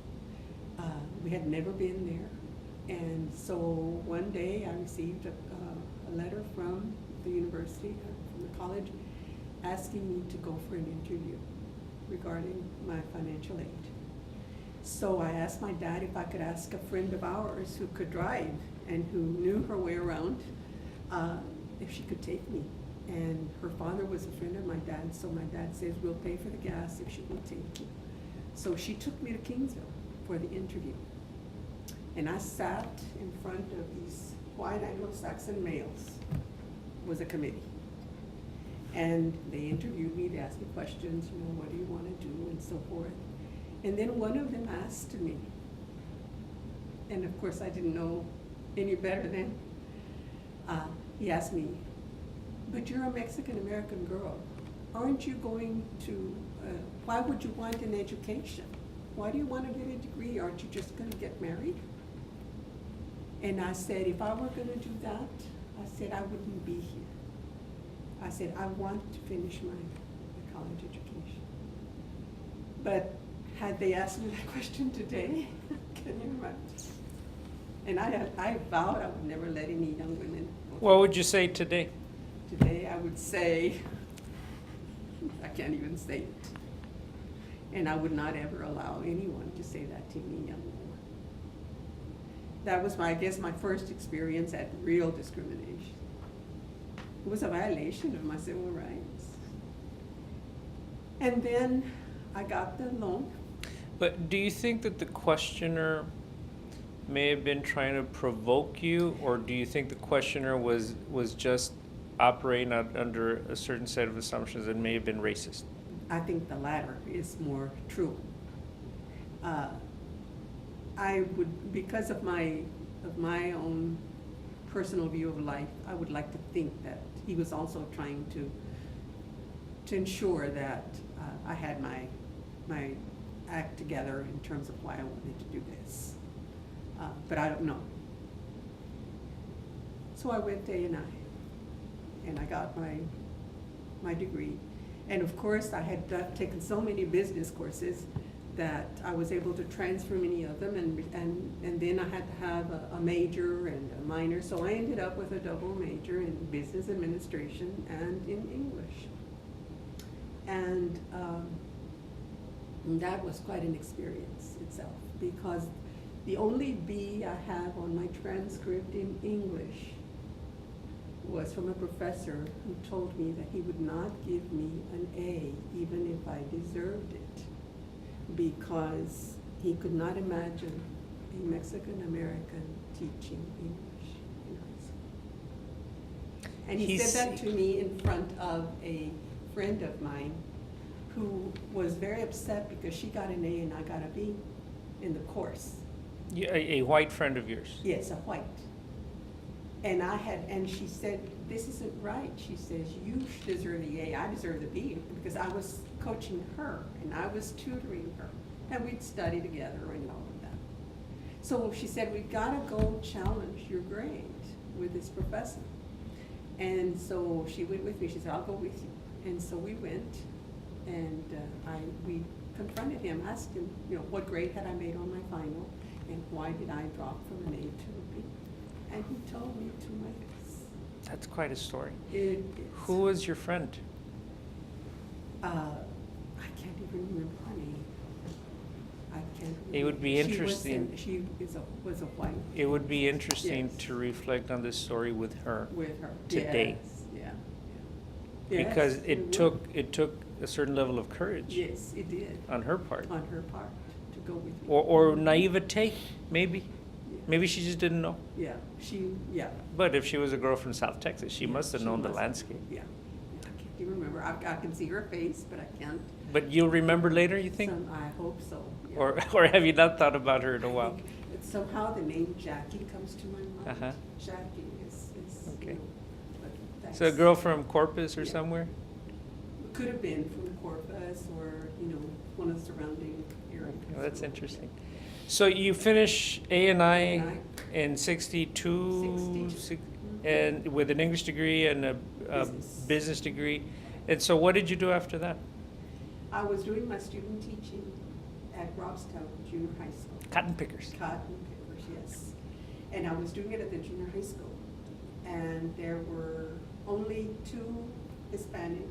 We had never been there. And so one day I received a letter from the university, from the college, asking me to go for an interview regarding my financial aid. So I asked my dad if I could ask a friend of ours who could drive and who knew her way around, if she could take me. And her father was a friend of my dad's, so my dad says, we'll pay for the gas if she will take you. So she took me to Kingsville for the interview. And I sat in front of these white Anglo-Saxon males. It was a committee. And they interviewed me, they asked me questions, what do you want to do, and so forth. And then one of them asked me, and of course I didn't know any better then, he asked me, but you're a Mexican-American girl. Aren't you going to, why would you want an education? Why do you want to get a degree? Aren't you just going to get married? And I said, if I were going to do that, I said, I wouldn't be here. I said, I want to finish my college education. But had they asked me that question today, can you imagine? And I vowed I would never let any young women. What would you say today? Today I would say, I can't even say it. And I would not ever allow anyone to say that to me, young woman. That was, I guess, my first experience at real discrimination. It was a violation of my civil rights. And then I got the loan. But do you think that the questioner may have been trying to provoke you, or do you think the questioner was just operating under a certain set of assumptions that may have been racist? I think the latter is more true. I would, because of my own personal view of life, I would like to think that he was also trying to ensure that I had my act together in terms of why I wanted to do this. But I don't know. So I went to A&I, and I got my degree. And of course, I had taken so many business courses that I was able to transfer many of them, and then I had to have a major and a minor, so I ended up with a double major in business administration and in English. And that was quite an experience itself, because the only B I have on my transcript in English was from a professor who told me that he would not give me an A even if I deserved it, because he could not imagine a Mexican-American teaching English in high school. And he said that to me in front of a friend of mine who was very upset because she got an A and I got a B in the course. Yeah, a white friend of yours? Yes, a white. And she said, this isn't right. She says, you deserve the A, I deserve the B, because I was coaching her and I was tutoring her. And we'd study together and all of that. So she said, we've got to go challenge your grade with this professor. And so she went with me. She said, I'll go with you. And so we went, and we confronted him, asked him, what grade had I made on my final, and why did I drop from an A to a B? And he told me to my face. That's quite a story. It is. Who was your friend? I can't even remember her name. I can't. It would be interesting. She was a white. It would be interesting Yes. to reflect on this story with her. With her. Today. Yes, yeah. Yeah. Because Yes, it would. took a certain level of courage Yes, it did. on her part. On her part, to go with me. Or naivete, maybe. Yeah. Maybe she just didn't know. Yeah, yeah. But if she was a girl from South Texas, she Yeah, must have she known the must- landscape. Yeah. I can't even remember. I can see her face, but I can't. But you'll remember later, you think? I hope so. Yeah. Or have you not thought about her in a I while? think somehow the name Jackie comes to my mind. Uh-huh. Jackie is Okay. you know, but that's. So a girl from Corpus or Yeah. somewhere? Could have been from Corpus or, one of the surrounding areas. Well, that's interesting. So you finish A&I A&I. in 62, 62. and with an English degree and a Business. business degree. And so what did you do after that? I was doing my student teaching at Robstown Junior High School. Cotton pickers. Cotton pickers, yes. And I was doing it at the junior high school. And there were only 2 Hispanic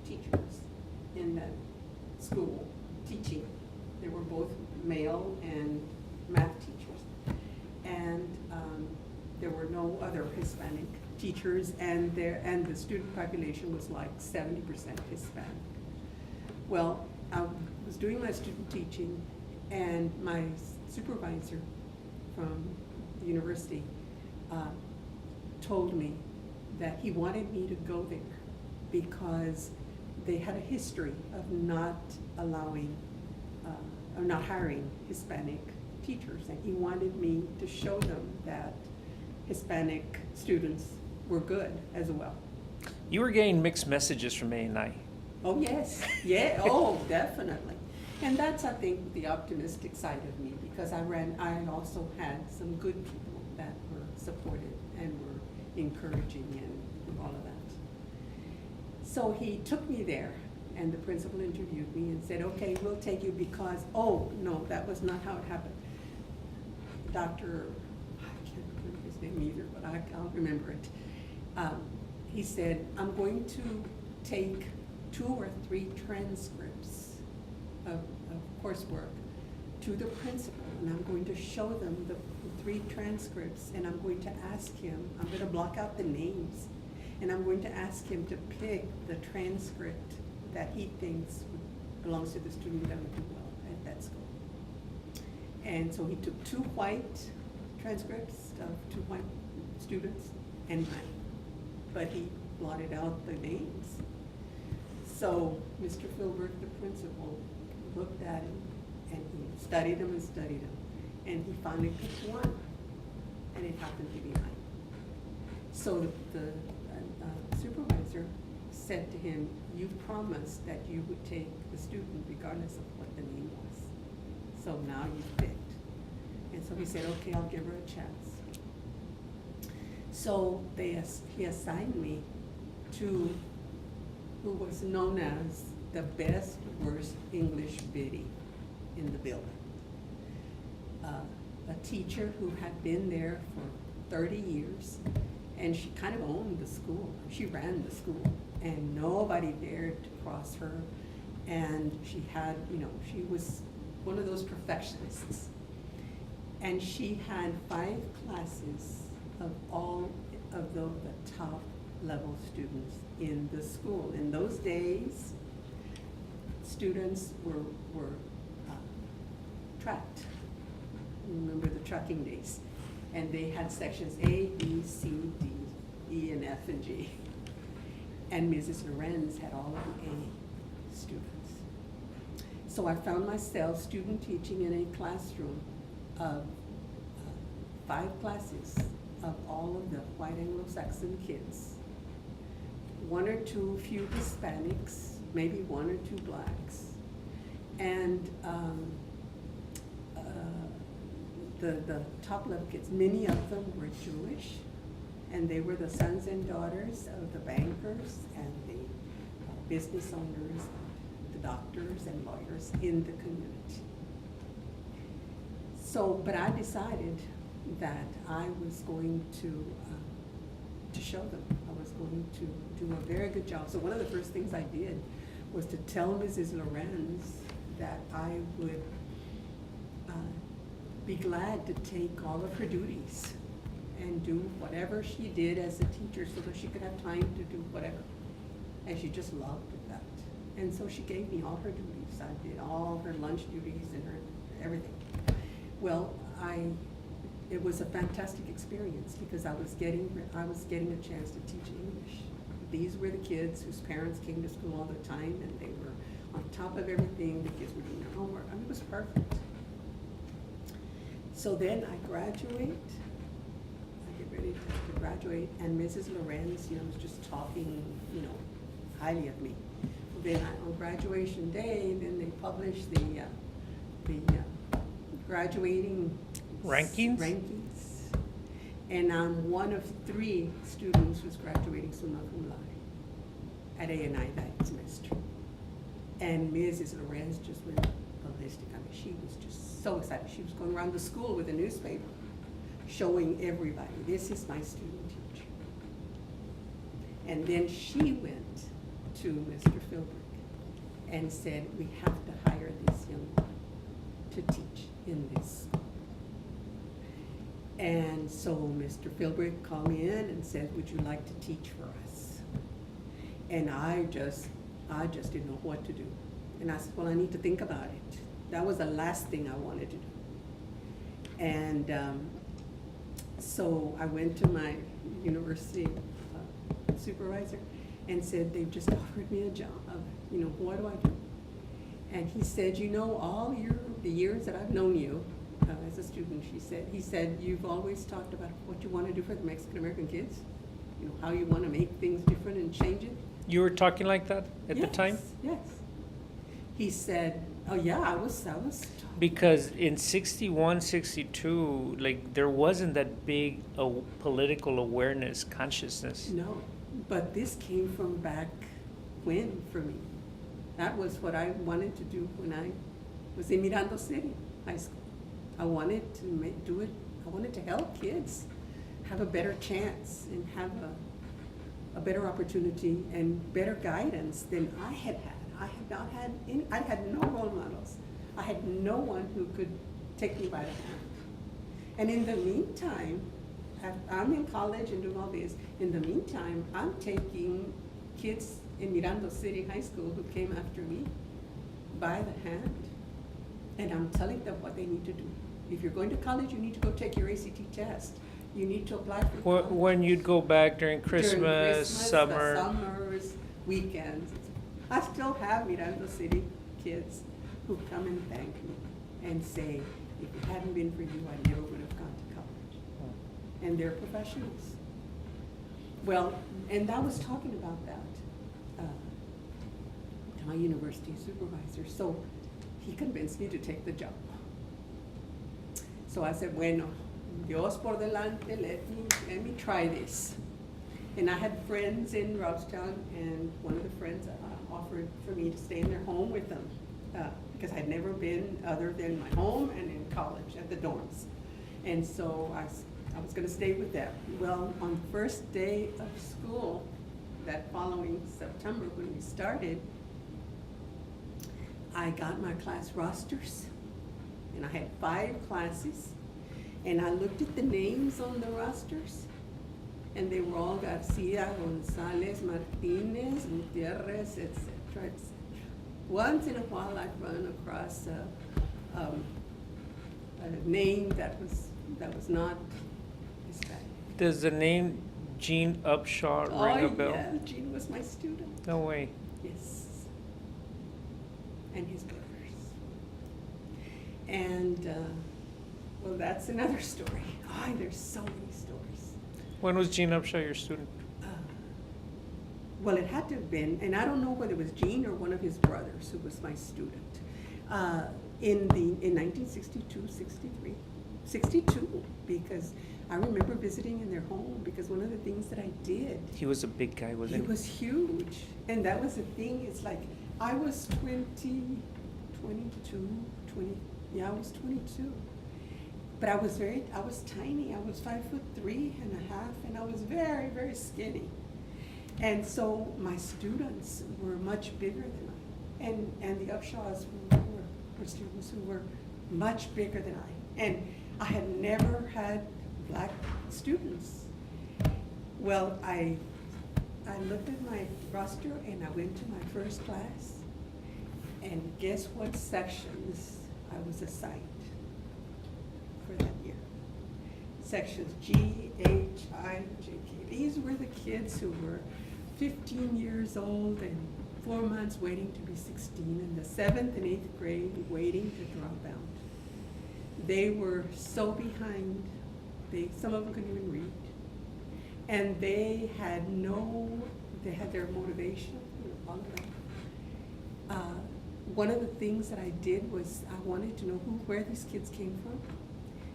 teachers in that school teaching. They were both male and math teachers. And there were no other Hispanic teachers, and the student population was like 70% Hispanic. Well, I was doing my student teaching, and my supervisor from the university told me that he wanted me to go there because they had a history of not allowing, or not hiring Hispanic teachers, and he wanted me to show them that Hispanic students were good as well. You were getting mixed messages from A&I. Oh, yes, yeah, oh, definitely. And that's, I think, the optimistic side of me, because I also had some good people that were supportive and were encouraging and all of that. So he took me there, and the principal interviewed me and said, okay, we'll take you because, oh, no, that was not how it happened. Dr., I can't remember his name either, but I'll remember it. He said, I'm going to take 2 or 3 transcripts of coursework to the principal, and I'm going to show them the 3 transcripts, and I'm going to ask him, I'm going to block out the names, and I'm going to ask him to pick the transcript that he thinks belongs to the student that would do well at that school. And so he took 2 white transcripts of 2 white students and mine, but he blotted out the names. So Mr. Philbert, the principal, looked at him, and he studied him and studied him, and he finally picked one, and it happened to be mine. So the supervisor said to him, you promised that you would take the student regardless of what the name was. So now you've picked. And so he said, okay, I'll give her a chance. So he assigned me to who was known as the best worst English biddy in the building. A teacher who had been there for 30 years, and she kind of owned the school. She ran the school, and nobody dared to cross her. And she had, she was one of those perfectionists. And she had 5 classes of all of the top level students in the school. In those days, students were tracked. Remember the tracking days. And they had sections A, B, C, D, E, and F, and G. And Mrs. Lorenz had all of the A students. So I found myself student teaching in a classroom of 5 classes of all of the white Anglo-Saxon kids. 1 or 2 few Hispanics, maybe 1 or 2 blacks. And the top level kids, many of them were Jewish, and they were the sons and daughters of the bankers and the business owners, the doctors and lawyers in the community. So, but I decided that I was going to show them. I was going to do a very good job. So one of the first things I did was to tell Mrs. Lorenz that I would be glad to take all of her duties and do whatever she did as a teacher so that she could have time to do whatever. And she just loved that. And so she gave me all her duties. I did all her lunch duties and her everything. Well, it was a fantastic experience because I was getting a chance to teach English. These were the kids whose parents came to school all the time, and they were on top of everything. The kids were doing their homework. I mean, it was perfect. So then I graduate. I get ready to graduate, and Mrs. Lorenz, was just talking, highly of me. Then on graduation day, then they published the graduating rankings. And I'm one of 3 students who's graduating summa cum laude at A&I that semester. And Mrs. Lorenz just went ballistic. I mean, she was just so excited. She was going around the school with a newspaper showing everybody, this is my student teacher. And then she went to Mr. Philbrick and said, we have to hire this young woman to teach in this school. And so Mr. Philbrick called me in and said, would you like to teach for us? And I just didn't know what to do. And I said, well, I need to think about it. That was the last thing I wanted to do. And so I went to my university supervisor and said, they've just offered me a job. What do I do? And he said, all the years that I've known you as a student, he said, you've always talked about what you want to do for the Mexican-American kids, how you want to make things different and change it. You were talking like that at the time? Yes. He said, oh yeah, I was talking. Because in 61, 62, there wasn't that big political awareness, consciousness. No, but this came from back when for me. That was what I wanted to do when I was in Miranda City High School. I wanted to do it. I wanted to help kids have a better chance and have a better opportunity and better guidance than I had had. I had no role models. I had no one who could take me by the hand. And in the meantime, I'm in college and doing all this. In the meantime, I'm taking kids in Miranda City High School who came after me by the hand, and I'm telling them what they need to do. If you're going to college, you need to go take your ACT test. You need to apply for college. When you'd go back during Christmas, summer. The summers, weekends. I still have Miranda City kids who come and thank me and say, if it hadn't been for you, I never would have gone to college. And they're professionals. Well, and I was talking about that to my university supervisor. So he convinced me to take the job. So I said, bueno, Dios por delante, let me try this. And I had friends in Robstown, and one of the friends offered for me to stay in their home with them because I'd never been other than my home and in college at the dorms. And so I was going to stay with them. Well, on the first day of school, that following September when we started, I got my class rosters, and I had 5 classes, and I looked at the names on the rosters, and they were all Garcia, Gonzalez, Martinez, Gutierrez, etc., etc. Once in a while, I'd run across a name that was not Hispanic. Does the name Gene Upshaw ring a bell? Oh yeah, Gene was my student. No way. Yes. And his brothers. And, well, that's another story. Oh, there's so many stories. When was Gene Upshaw your student? Well, it had to have been, and I don't know whether it was Gene or one of his brothers who was my student. In 1962, 63, 62, because I remember visiting in their home because one of the things that I did. He was a big guy, wasn't he? He was huge. And that was the thing, it's like, I was 22, I was 22. But I was tiny. I was 5'3.5", and I was very, very skinny. And so my students were much bigger than I. And the Upshaws were students who were much bigger than I. And I had never had black students. Well, I looked at my roster and I went to my first class, and guess what sections I was assigned for that year? Sections G, H, I, J, K. These were the kids who were 15 years old and 4 months waiting to be 16, in the 7th and 8th grade waiting to drop out. They were so behind, some of them couldn't even read. And they had their motivation on them. One of the things that I did was I wanted to know where these kids came from.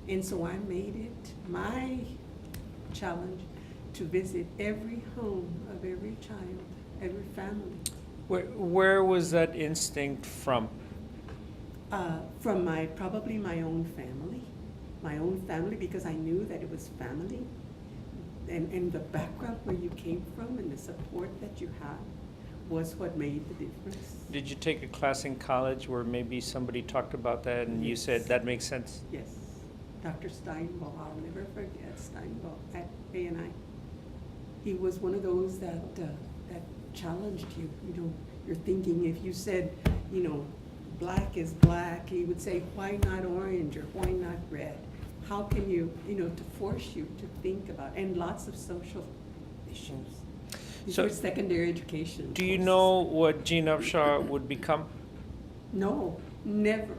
And so I made it my challenge to visit every home of every child, every family. Where was that instinct from? From probably my own family, because I knew that it was family, and the background where you came from and the support that you had was what made the difference. Did you take a class in college where maybe somebody talked about that and you said that makes sense? Yes, Dr. Steinball, I'll never forget Steinball at A&I. He was one of those that challenged you. You're thinking, if you said, black is black, he would say, why not orange or why not red? How can you, to force you to think about, and lots of social issues. These were secondary education. Do you know what Gene Upshaw would become? No, never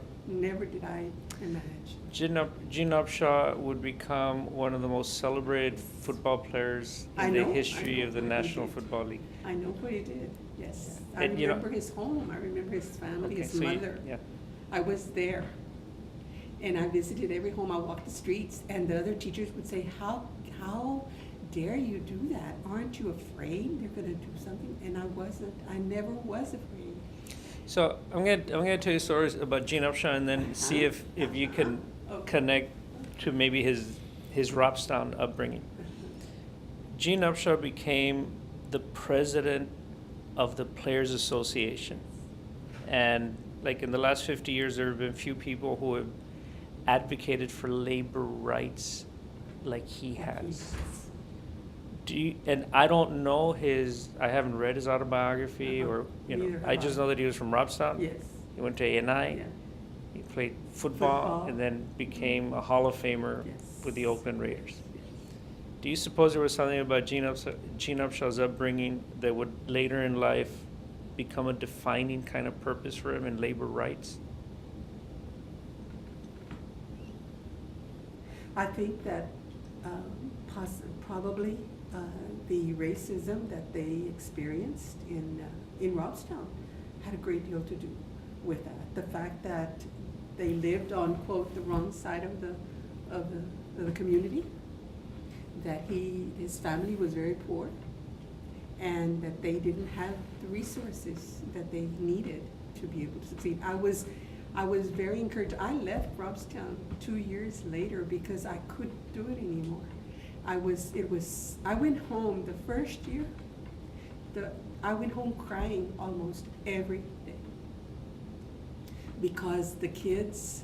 did I imagine. Gene Upshaw would become one of the most celebrated football players in the history of the National Football League. I know what he did, yes. I remember his home, I remember his family, his mother. I was there. And I visited every home. I walked the streets, and the other teachers would say, how dare you do that? Aren't you afraid they're going to do something? And I wasn't. I never was afraid. So I'm gonna tell you stories about Gene Upshaw, and then see if you can connect to maybe his Robstown upbringing. Gene Upshaw became the president of the Players Association, and like in the last 50 years, there have been few people who have advocated for labor rights like he has. And I don't know I haven't read his autobiography I just know that he was from Robstown. Yes. He went to A&I. Yeah. He played football and then became a Hall of Famer with the Oakland Raiders. Yes. Do you suppose there was something about Gene Upshaw's upbringing that would later in life become a defining kind of purpose for him in labor rights? I think that probably the racism that they experienced in Robstown had a great deal to do with that. The fact that they lived on, quote, the wrong side of the community, that his family was very poor, and that they didn't have the resources that they needed to be able to succeed. I was very encouraged. I left Robstown 2 years later because I couldn't do it anymore. I went home the first year, I went home crying almost every day. Because the kids,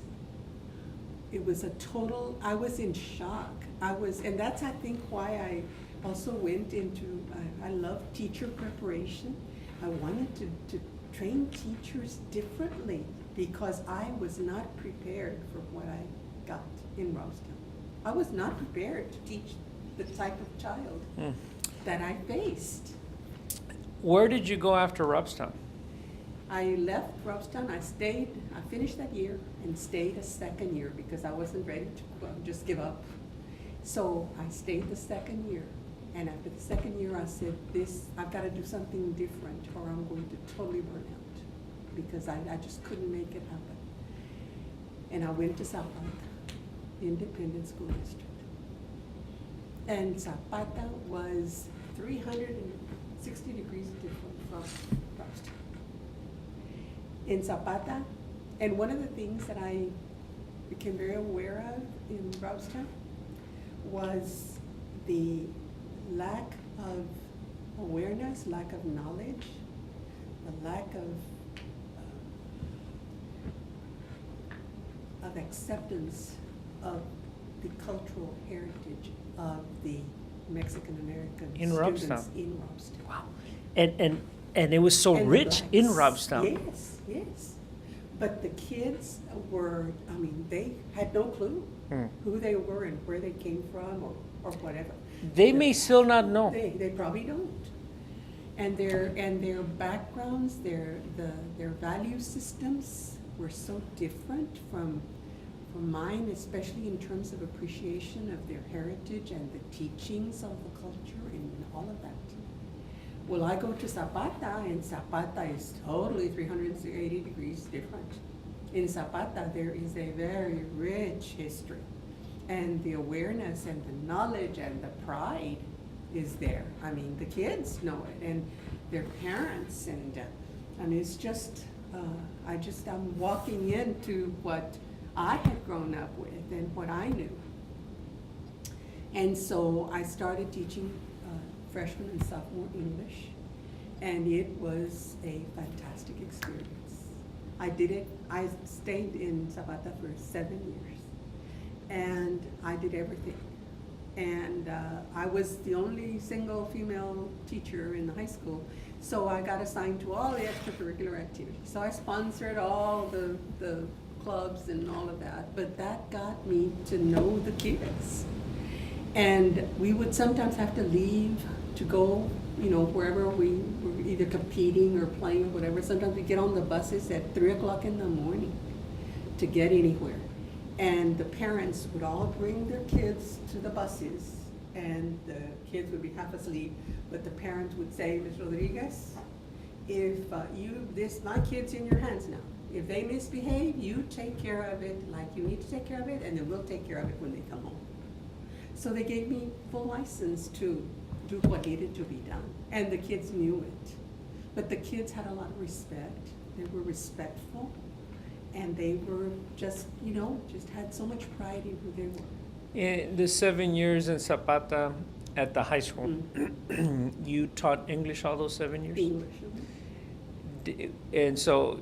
it was I was in shock. And that's, I think, why I also went into, I love teacher preparation. I wanted to train teachers differently because I was not prepared for what I got in Robstown. I was not prepared to teach the type of child that I faced. Where did you go after Robstown? I left Robstown. I finished that year and stayed a second year because I wasn't ready to just give up. So I stayed the second year. And after the second year, I said, I've got to do something different or I'm going to totally burn out because I just couldn't make it happen. And I went to Zapata, Independent School District. And Zapata was 360 degrees different from Robstown. In Zapata, and one of the things that I became very aware of in Robstown was the lack of awareness, lack of knowledge, the lack of of acceptance of the cultural heritage of the Mexican American In students Robstown. in Robstown. Wow. And it was so And the rich in blacks. Robstown. Yes, yes. But the kids were, I mean, they had no clue Hmm. who they were and where they came from or whatever. They may still not know. They probably don't. And their backgrounds, their value systems were so different from mine, especially in terms of appreciation of their heritage and the teachings of the culture and all of that. Well, I go to Zapata, and Zapata is totally 380 degrees different. In Zapata, there is a very rich history, and the awareness and the knowledge and the pride is there. I mean, the kids know it, and their parents, and I mean, it's just, I'm walking into what I had grown up with and what I knew. And so I started teaching freshman and sophomore English, and it was a fantastic experience. I stayed in Zapata for 7 years, and I did everything. And I was the only single female teacher in the high school, so I got assigned to all the extracurricular activities. So I sponsored all the clubs and all of that, but that got me to know the kids. And we would sometimes have to leave to go, wherever we were either competing or playing or whatever. Sometimes we'd get on the buses at 3 o'clock in the morning to get anywhere. And the parents would all bring their kids to the buses, and the kids would be half asleep, but the parents would say, Ms. Rodriguez, if my kid's in your hands now. If they misbehave, you take care of it like you need to take care of it, and then we'll take care of it when they come home. So they gave me full license to do what needed to be done, and the kids knew it. But the kids had a lot of respect. They were respectful, and they were just had so much pride in who they were. In the 7 years in Zapata at the high school, you taught English all those 7 years? English. And so,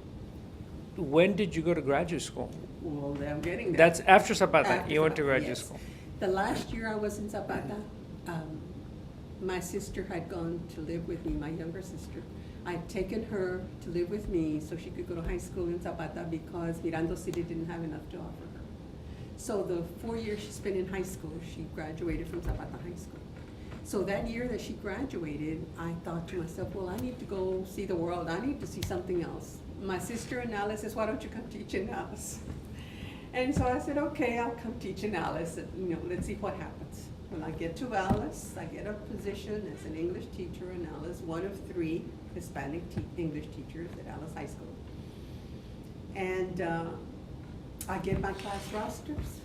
when did you go to graduate school? Well, I'm getting there. That's after Zapata. After You went to Zapata, graduate yes. school. The last year I was in Zapata, my sister had gone to live with me, my younger sister. I'd taken her to live with me so she could go to high school in Zapata because Mirando City didn't have enough to offer her. So the 4 years she spent in high school, she graduated from Zapata High School. So that year that she graduated, I thought to myself, well, I need to go see the world. I need to see something else. My sister in Alice says, why don't you come teach in Alice? And so I said, okay, I'll come teach in Alice, let's see what happens. When I get to Alice, I get a position as an English teacher in Alice, one of 3 Hispanic English teachers at Alice High School. And I get my class rosters,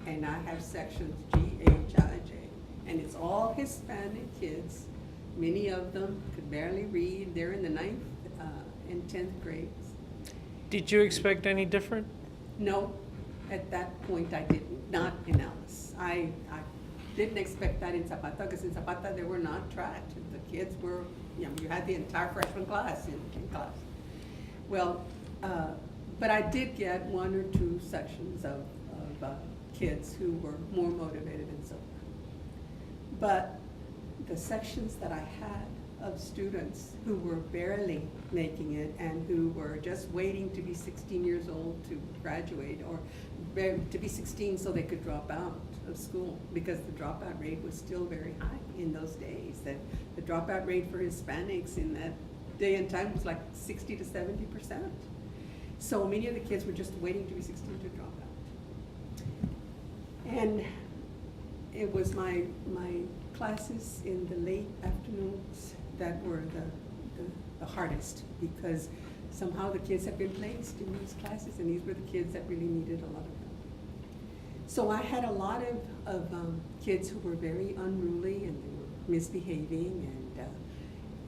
and I have sections G, H, I, J, and it's all Hispanic kids. Many of them could barely read. They're in the 9th and 10th grades. Did you expect any different? No, at that point I didn't, not in Alice. I didn't expect that in Zapata, because in Zapata they were not tracked. The kids were, you had the entire freshman class in class. Well, but I did get 1 or 2 sections of kids who were more motivated and so on. But the sections that I had of students who were barely making it and who were just waiting to be 16 years old to graduate, or to be 16 so they could drop out of school, because the dropout rate was still very high in those days. That the dropout rate for Hispanics in that day and time was like 60 to 70%. So many of the kids were just waiting to be 16 to drop out. And it was my classes in the late afternoons that were the hardest, because somehow the kids have been placed in these classes, and these were the kids that really needed a lot of help. So I had a lot of kids who were very unruly, and they were misbehaving,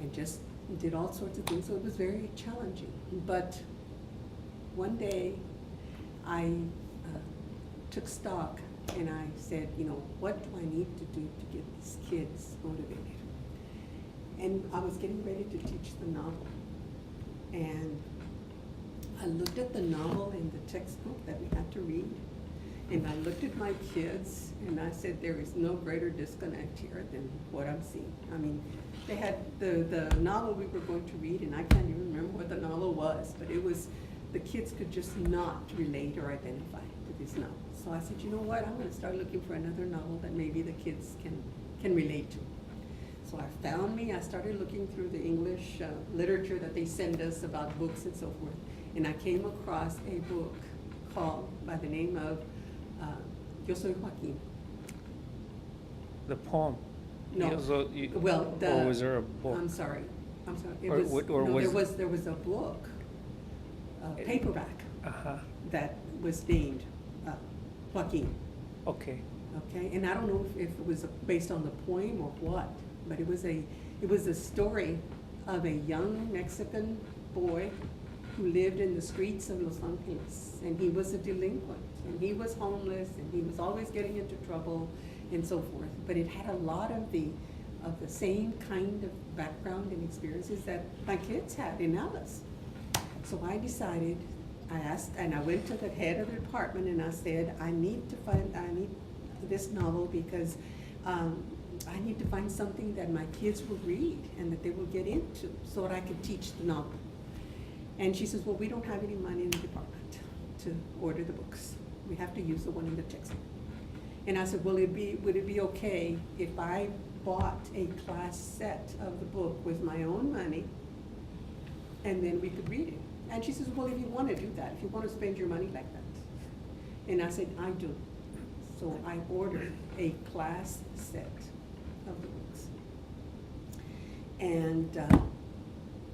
and just did all sorts of things, so it was very challenging. But one day I took stock, and I said, what do I need to do to get these kids motivated? And I was getting ready to teach the novel. And I looked at the novel in the textbook that we had to read, and I looked at my kids, and I said, there is no greater disconnect here than what I'm seeing. I mean, they had the novel we were going to read, and I can't even remember what the novel was, but it was, the kids could just not relate or identify with this novel. So I said, you know what, I'm gonna start looking for another novel that maybe the kids can relate to. So I started looking through the English literature that they send us about books and so forth, and I came across a book called, by the name of Yo Soy Joaquin. The poem? No, well, or was there a book? I'm sorry. It Or was, what- or no, was- there was a book, a paperback, Uh-huh, that was named Joaquin. okay. Okay, and I don't know if it was based on the poem or what, but it was a story of a young Mexican boy who lived in the streets of Los Angeles, and he was a delinquent, and he was homeless, and he was always getting into trouble, and so forth. But it had a lot of the same kind of background and experiences that my kids had in Alice. So I decided, I asked, and I went to the head of the department, and I said, I need this novel because I need to find something that my kids will read and that they will get into so that I can teach the novel. And she says, well, we don't have any money in the department to order the books. We have to use the one in the textbook. And I said, well, would it be okay if I bought a class set of the book with my own money and then we could read it? And she says, well, if you want to do that, if you want to spend your money like that. And I said, I do. So I ordered a class set of the books. And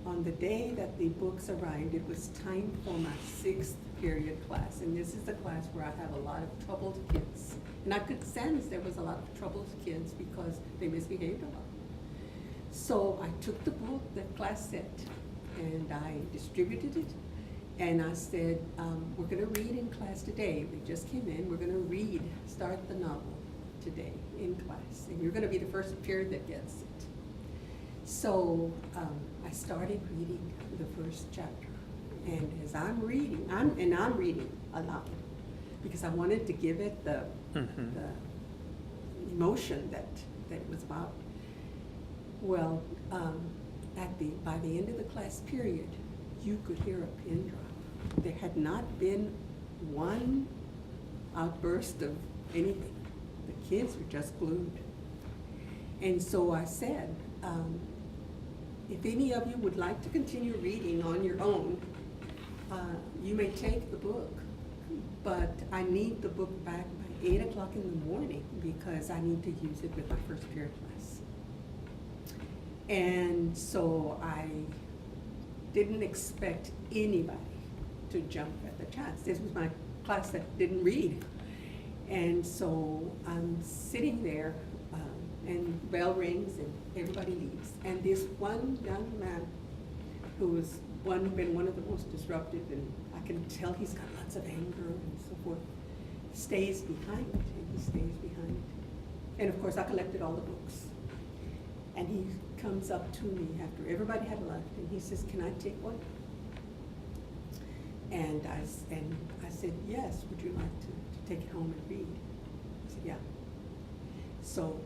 on the day that the books arrived, it was time for my 6th period class. And this is the class where I have a lot of troubled kids. And I could sense there was a lot of troubled kids because they misbehaved a lot. So I took the book, the class set, and I distributed it. And I said, we're gonna read in class today. We just came in, we're gonna start the novel today in class. And you're gonna be the first period that gets it. So I started reading the first chapter. And as I'm reading, I'm reading aloud because I wanted to give it the emotion that it was about. Well, by the end of the class period, you could hear a pin drop. There had not been one outburst of anything. The kids were just glued. And so I said, if any of you would like to continue reading on your own, you may take the book, but I need the book back by 8 o'clock in the morning because I need to use it with my first period class. And so I didn't expect anybody to jump at the chance. This was my class that didn't read. And so I'm sitting there, and bell rings and everybody leaves. And this one young man who has been one of the most disruptive, and I can tell he's got lots of anger and so forth, stays behind, and he stays behind. And of course I collected all the books. And he comes up to me after everybody had left, and he says, can I take one? And I said, yes, would you like to take it home and read? He said, yeah. So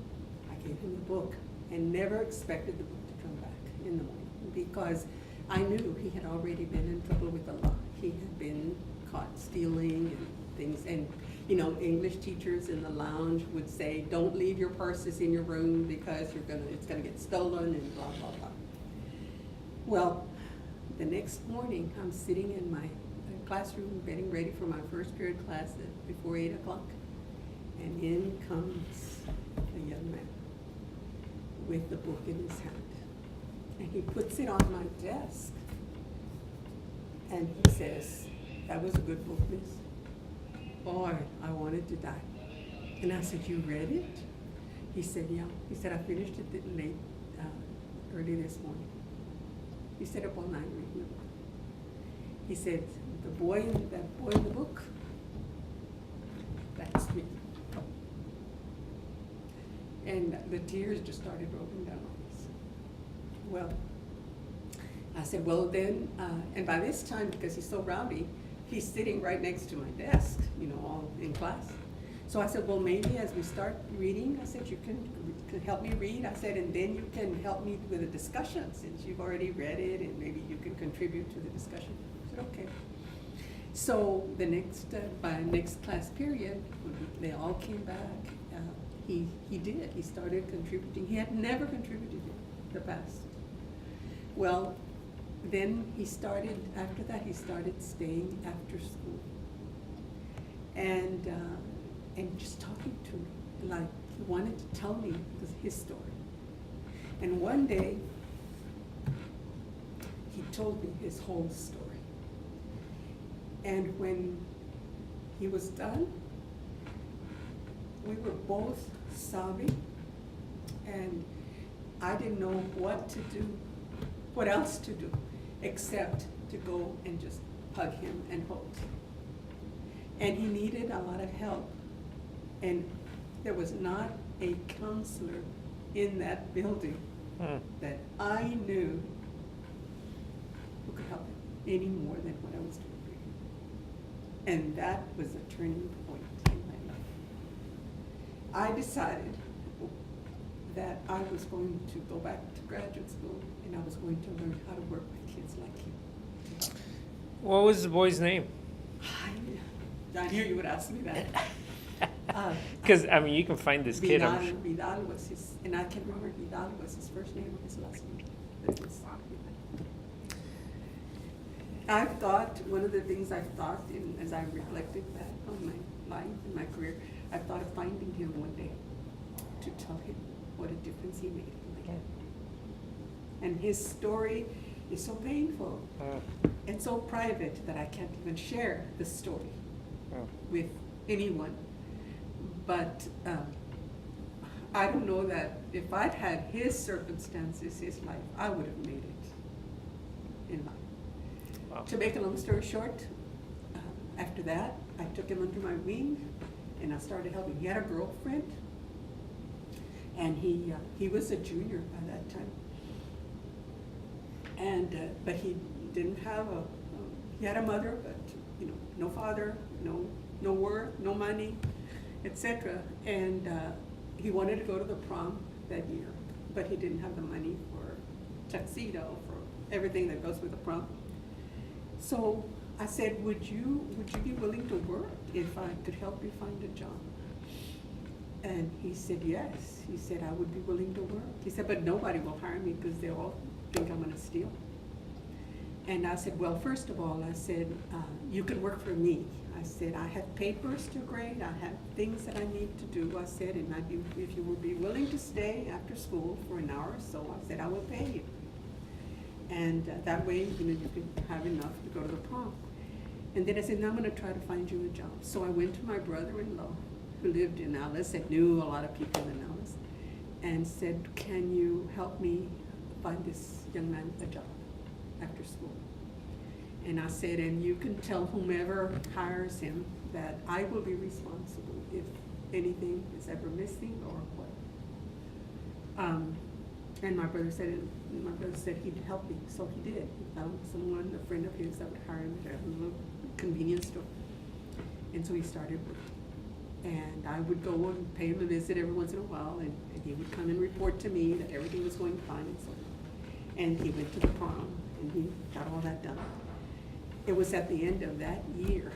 I gave him the book and never expected the book to come back in the morning because I knew he had already been in trouble with the law. He had been caught stealing and things, and you know, English teachers in the lounge would say, don't leave your purses in your room because it's gonna get stolen and blah, blah, blah. Well, the next morning, I'm sitting in my classroom getting ready for my first period class before 8 o'clock, and in comes a young man with the book in his hand. And he puts it on my desk, and he says, that was a good book, miss. Boy, I wanted to die. And I said, you read it? He said, yeah. He said, I finished it early this morning. He stayed up all night reading it. He said, that boy in the book, that's me. And the tears just started rolling down my face. Well, I said, well then, and by this time, because he's so rowdy, he's sitting right next to my desk, you know, all in class. So I said, well, maybe as we start reading, I said, you can help me read. I said, and then you can help me with a discussion since you've already read it, and maybe you can contribute to the discussion. I said, okay. So the next, by next class period, when they all came back, he did. He started contributing. He had never contributed in the past. Well, then he started, after that, he started staying after school. And just talking to me, like he wanted to tell me his story. And one day, he told me his whole story. And when he was done, we were both sobbing, and I didn't know what to do, what else to do, except to go and just hug him and hold him. And he needed a lot of help. And there was not a counselor in that building that I knew who could help him any more than what I was doing for him. And that was a turning point in my life. I decided that I was going to go back to graduate school and I was going to learn how to work with kids like him. What was the boy's name? I knew you would ask me that. Because, I mean, you can find this kid. I'm sure. Vidal was his, and I can't remember Vidal was his first name or his last name. But it was I thought, one of the things I thought, as I reflected back on my life and my career, I thought of finding him one day to tell him what a difference he made in my life. And his story is so painful and so private that I can't even share the story with anyone. But I don't know that if I'd had his circumstances, his life, I would have made it in life. Wow. To make a long story short, after that, I took him under my wing and I started helping. He had a girlfriend, and he was a junior by that time. And but he didn't have he had a mother, but you know, no father, no work, no money, etc. And he wanted to go to the prom that year, but he didn't have the money for tuxedo, for everything that goes with the prom. So I said, would you be willing to work if I could help you find a job? And he said, yes. He said, I would be willing to work. He said, but nobody will hire me because they all think I'm gonna steal. And I said, well, first of all, I said, you can work for me. I said, I have papers to grade, I have things that I need to do. I said, and if you would be willing to stay after school for an hour or so, I said, I will pay you. And that way, you know, you can have enough to go to the prom. And then I said, now I'm gonna try to find you a job. So I went to my brother-in-law, who lived in Alice, and knew a lot of people in Alice, and said, can you help me find this young man a job after school? And I said, and you can tell whomever hires him that I will be responsible if anything is ever missing or what. And my brother said he'd help me, so he did. He found someone, a friend of his, that would hire him at a little convenience store. And so he started working. And I would go and pay him a visit every once in a while, and he would come and report to me that everything was going fine and so on. And he went to the prom, and he got all that done. It was at the end of that year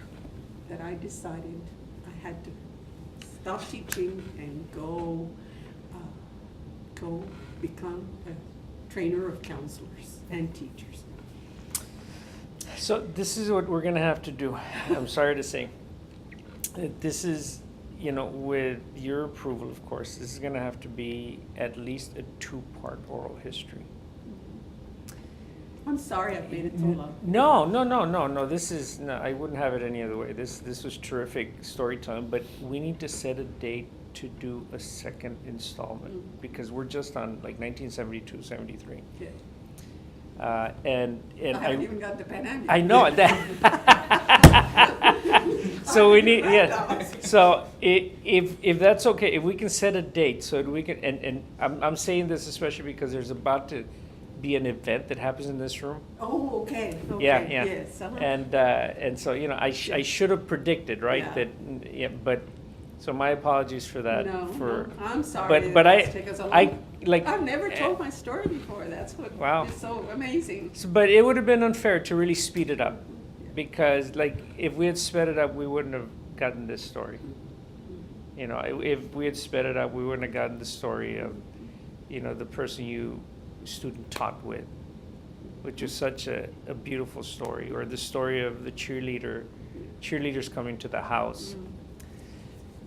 that I decided I had to stop teaching and go become a trainer of counselors and teachers. So this is what we're gonna have to do. I'm sorry to say. This is, you know, with your approval, of course, this is gonna have to be at least a 2-part oral history. I'm sorry I've made it so long. No. This is, no, I wouldn't have it any other way. This was terrific storytelling, but we need to set a date to do a second installment because we're just on like 1972, 73. Yeah. And I haven't even got the pandemic. I know that. So we need, yeah. So if that's okay, if we can set a date so that we can, and I'm saying this especially because there's about to be an event that happens in this room. Oh, okay, okay, Yeah, yeah. yes, uh-huh. And so, you know, I should have predicted, right? Yeah. That, yeah, but, so my apologies for that. No, for, no, I'm sorry. but that's I, taken so I, long. like. I've never told my story before, that's what Wow. is so amazing. But it would have been unfair to really speed it up, because like, if we had sped it up, we wouldn't have gotten this story. You know, if we had sped it up, we wouldn't have gotten the story of, you know, the person you student taught with, which is such a beautiful story, or the story of the cheerleaders coming to the house.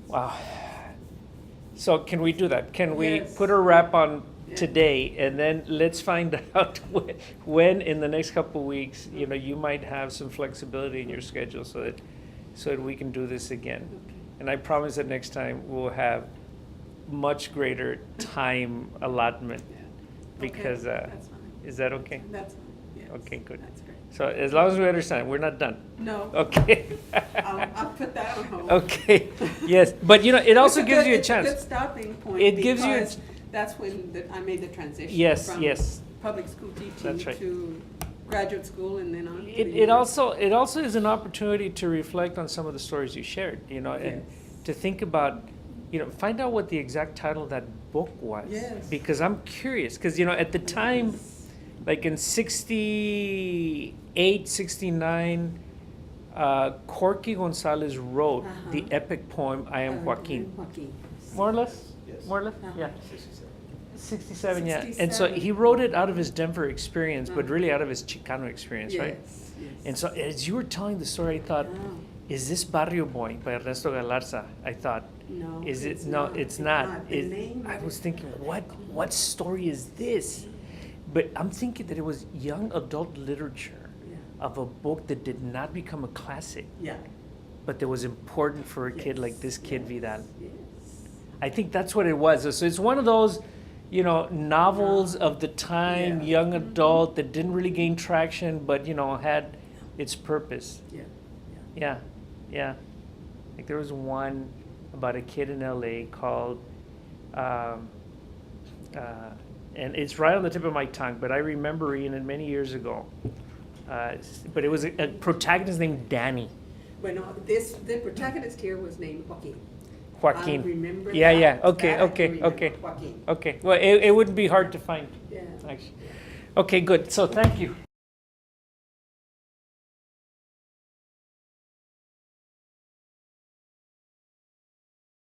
Wow. So can we do that? Can we Yes. put a wrap on Yeah. today, and then let's find out when in the next couple of weeks, you know, you might have some flexibility in your schedule so that we can do this again. Okay. And I promise that next time we'll have much greater time allotment, Yeah. because, Okay, that's fine. is that okay? That's fine, yes. Okay, good. That's great. So as long as we understand, we're not done. No, Okay. I'll put that on hold. Okay, yes, but you know, it also It's gives you a it's a chance. good stopping point. It gives you a because that's when I made the transition. Yes, from yes. public school teaching That's right. to graduate school and then on. to It the also is an opportunity to reflect on some of the stories you shared, you know, and Yes. to think about, you know, find out what the exact title of that book was. Yes. Because I'm curious, because, you know, at the time, Yes. like in 68, 69, Corky Gonzalez wrote the Uh-huh. epic poem, I Am Joaquin. Joaquin. More or less? Yes. More or less? Uh-huh. Yeah. 67, yeah. And so 67. he wrote it out of his Denver experience, but Uh-huh. really out of his Chicano experience, right? Yes, yes. And so as you were telling the story, I thought, Oh, is this Barrio Boy by Ernesto Galarza? I thought, no. is it? it's No, it's not. The It- name I of was it- thinking, what story is this? But I'm thinking that it was young adult literature Yeah. of a book that did not become a classic, Yeah. but that was important for a kid like Yes, this kid yes, Vidal. Yes. I think that's what it was. So it's one of those, you know, novels of the time, Yeah. young adult, that didn't really gain traction, but, you know, had its purpose. Yeah. Yeah, yeah. Like there was one about a kid in LA called, and it's right on the tip of my tongue, but I remember reading it many years ago. But it was a protagonist named Danny. Bueno, the protagonist here was named Joaquin. Joaquin. I remember Yeah, that. yeah. Okay, That I okay, remember, okay. Joaquin. Okay. Well, it wouldn't be hard to find, Yeah. actually. Okay, good. So thank you.